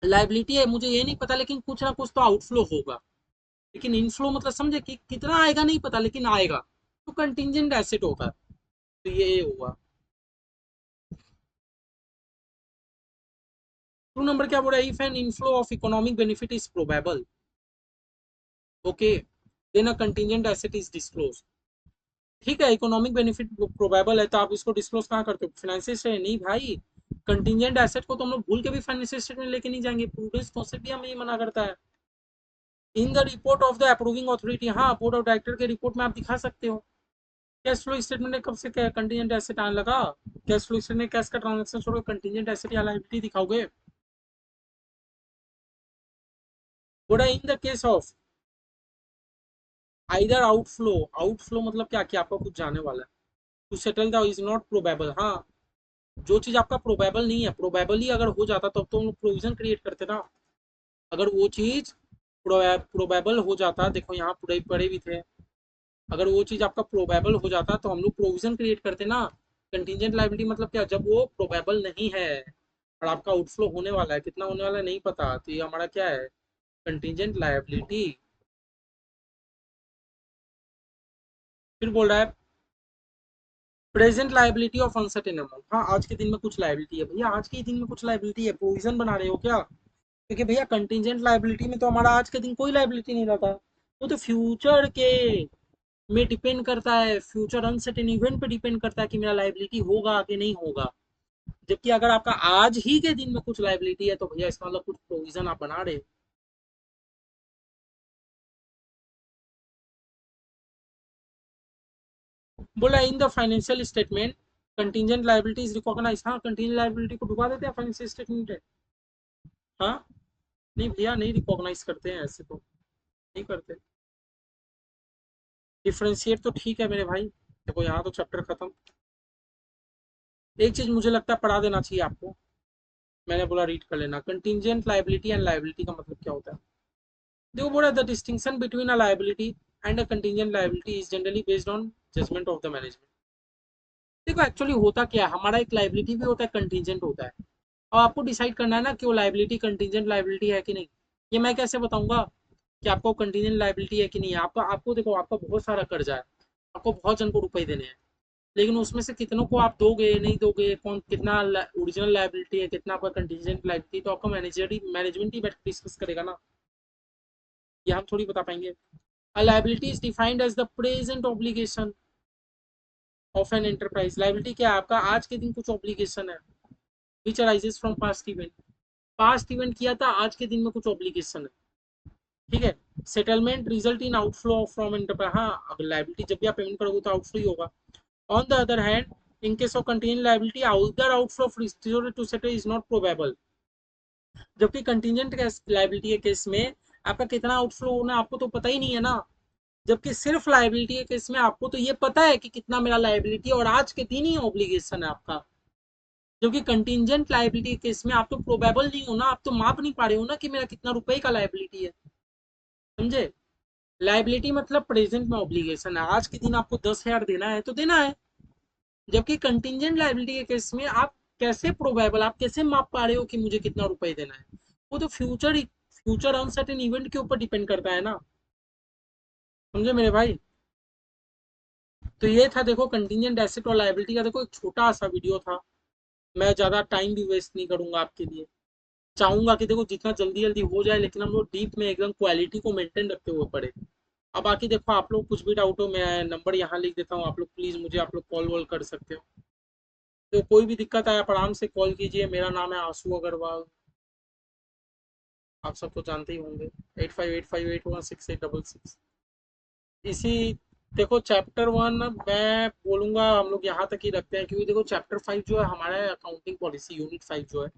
लाइबिलिटी है मुझे ये नहीं पता, लेकिन कुछ ना कुछ तो आउटफ्लो होगा। लेकिन इनफ्लो मतलब समझे कि कितना आएगा नहीं पता, लेकिन आएगा, तो कंटिजेंट एसेट होगा। तो ये हुआ। टू नंबर क्या बोल रहा है? If an inflow of economic benefit is probable, okay, then a contingent asset is disclose. ठीक है, इकोनॉमिक बेनिफिट प्रोबेबल है तो आप इसको डिस्क्लोज कहाँ करते हो? Financial statement. नहीं भाई, कंटिजेंट एसेट को तो हम लोग भूल के भी फाइनेंशियल स्टेटमेंट लेके नहीं जाएंगे, प्रूडेंस कॉन्सेप्ट भी हमें ये मना करता है। In the report of the approving authority, हाँ बोर्ड ऑफ डायरेक्टर के रिपोर्ट में आप दिखा सकते हो। कैश फ्लो स्टेटमेंट में कब से कंटीजेंट एसेट आने लगा? कैश फ्लो स्टेटमेंट में कैश का ट्रांजैक्शन छोड़कर कंटीजेंट एसेट या लायबिलिटी दिखाओगे? बोला in the case of either outflow, outflow मतलब क्या, कि आपका कुछ जाने वाला है, to settle the is not probable. हाँ, जो चीज आपका प्रोबेबल नहीं है, प्रोबेबल ही अगर हो जाता तब तो हम लोग प्रोविजन क्रिएट करते ना। अगर वो चीज प्रोबेबल हो जाता, देखो यहाँ पूरे पड़े भी थे, अगर वो चीज आपका प्रोबेबल हो जाता तो हम लोग प्रोविजन क्रिएट करते ना। कंटीजेंट लायबिलिटी मतलब क्या? जब वो प्रोबेबल नहीं है और आपका आउटफ्लो होने वाला है, कितना होने वाला है नहीं पता, तो ये हमारा क्या है? Contingent liability. फिर बोल रहा है present liability of uncertain amount. हाँ, आज के दिन में कुछ लायबिलिटी है भैया, आज के दिन में कुछ लायबिलिटी है, प्रोविजन बना रहे हो क्या? क्योंकि भैया कंटीजेंट लायबिलिटी में तो हमारा आज के दिन कोई लायबिलिटी नहीं रहता, वो तो फ्यूचर के में डिपेंड करता है, फ्यूचर अनसर्टेन इवेंट पे डिपेंड करता है कि मेरा लायबिलिटी होगा कि नहीं होगा। जबकि अगर आपका आज ही के दिन में कुछ लायबिलिटी है तो भैया इसका मतलब कुछ प्रोविजन आप बना रहे। बोला in the financial statement contingent liability is recognise. हाँ, कंटीजेंट लायबिलिटी को डुबा देते हैं फाइनेंशियल स्टेटमेंट है। हाँ, नहीं भैया, नहीं रिकॉग्नाइज करते हैं ऐसे तो, नहीं करते। डिफ्रेंशिएट तो ठीक है मेरे भाई, देखो यहाँ तो चैप्टर खत्म। एक चीज मुझे लगता है पढ़ा देना चाहिए आपको, मैंने बोला रीड कर लेना, कंटीजेंट लायबिलिटी एंड लायबिलिटी का मतलब क्या होता है। देखो बोला the distinction between a liability and a contingent liability is generally based on judgment of the management. देखो एक्चुअली होता क्या है, हमारा एक लाइबिलिटी भी होता है, कंटीजेंट होता है। अब आपको डिसाइड करना है ना कि वो लाइबिलिटी कंटीजेंट लाइबिलिटी है कि नहीं। ये मैं कैसे बताऊंगा कि आपको कंटीजेंट लाइबिलिटी है कि नहीं है? आपका आपको देखो, आपका बहुत सारा कर्जा है, आपको बहुत जन को रुपए देने हैं, लेकिन उसमें से कितनों को आप दोगे नहीं दोगे, कौन कितना ओरिजिनल लाइबिलिटी है, कितना आपका कंटीजेंट लाइबिलिटी, तो आपका मैनेजमेंट ही बैठ डिस्कस करेगा ना, ये हम थोड़ी बता पाएंगे। A liability is defined as the present obligation of an enterprise. Liability क्या है? आपका आज के दिन कुछ ऑब्लिगेशन है which arises from past event. Past event किया था, आज के दिन में कुछ ऑब्लिगेशन है, ठीक है। Settlement result in outflow from enterprise, हाँ अगर लाइबिलिटी जब भी आप पेमेंट करोगे तो आउटफ्लो ही होगा। On the other hand, in case of contingent liability outer outflow to settle is not probable. जबकि कंटिजेंट लाइबिलिटी के केस में आपका कितना आउटफ्लो होना आपको तो पता ही नहीं है ना। जबकि सिर्फ लाइबिलिटी के केस में आपको तो ये पता है कि कितना मेरा लाइबिलिटी और आज के दिन ही ऑब्लिगेशन है आपका। जबकि कंटिजेंट लाइबिलिटी के केस में आप तो प्रोबेबल नहीं हो ना, आप तो माप नहीं पा रहे हो ना कि मेरा कितना रुपए का लाइबिलिटी है, समझे। लाइबिलिटी मतलब प्रेजेंट में ऑब्लिगेशन है, आज के दिन आपको 10,000 देना है तो देना है। जबकि कंटिजेंट लाइबिलिटी के केस में आप कैसे प्रोबेबल, आप कैसे माप पा रहे हो कि मुझे कितना रुपए देना है? वो तो फ्यूचर अनसर्टेन इवेंट के ऊपर डिपेंड करता है ना, समझे मेरे भाई। तो ये था देखो कंटिजेंट एसेट और लायबिलिटी का, देखो एक छोटा सा वीडियो था, मैं ज़्यादा टाइम भी वेस्ट नहीं करूंगा आपके लिए। चाहूंगा कि देखो जितना जल्दी जल्दी हो जाए, लेकिन हम लोग डीप में एकदम क्वालिटी को मेंटेन रखते हुए पढ़े। अब बाकी देखो, आप लोग कुछ भी डाउट हो, मैं नंबर यहाँ लिख देता हूँ, आप लोग प्लीज़ मुझे आप लोग कॉल वॉल कर सकते हो। तो कोई भी दिक्कत आए आप आराम से कॉल कीजिए। मेरा नाम है आंसू अग्रवाल, आप सबको जानते ही होंगे। 8585816866। इसी देखो चैप्टर 1 मैं बोलूंगा हम लोग यहाँ तक ही रखते हैं, क्योंकि देखो चैप्टर 5 जो है हमारा अकाउंटिंग पॉलिसी, यूनिट 5 जो है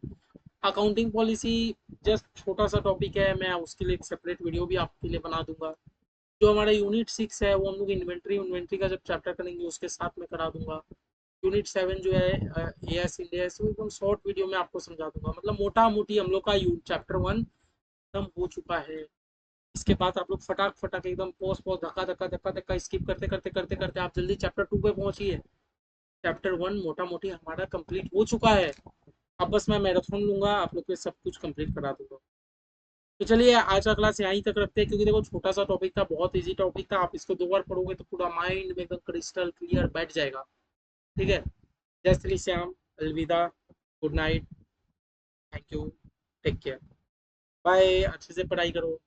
अकाउंटिंग पॉलिसी, जस्ट छोटा सा टॉपिक है। मैं उसके लिए एक सेपरेट वीडियो भी आपके लिए बना दूंगा। जो हमारा यूनिट 6 है वो हम लोग इन्वेंट्री इन्वेंट्री का जब चैप्टर करेंगे उसके साथ में करा दूंगा। यूनिट 7 जो है ए एस इंडिया, वो एकदम शॉर्ट वीडियो में आपको समझा दूंगा। मतलब मोटा मोटी हम लोग का चैप्टर 1 खत्म हो चुका है। इसके बाद आप लोग फटाक फटाक एकदम पोस्ट पोस्ट धक्का धक्का धक्का धक्का स्किप करते करते करते करते आप जल्दी चैप्टर 2 पे पहुंचिए। चैप्टर 1 मोटा मोटी हमारा कंप्लीट हो चुका है। अब बस मैं मैराथन लूंगा, आप लोग के सब कुछ कंप्लीट करा दूंगा। तो चलिए आज का क्लास यहीं तक रखते हैं, क्योंकि देखो छोटा सा टॉपिक था, बहुत इजी टॉपिक था। आप इसको 2 बार पढ़ोगे तो पूरा माइंड में एकदम क्रिस्टल क्लियर बैठ जाएगा, ठीक है। जय श्री श्याम, अलविदा, good night, thank you, take care, bye, अच्छे से पढ़ाई करो।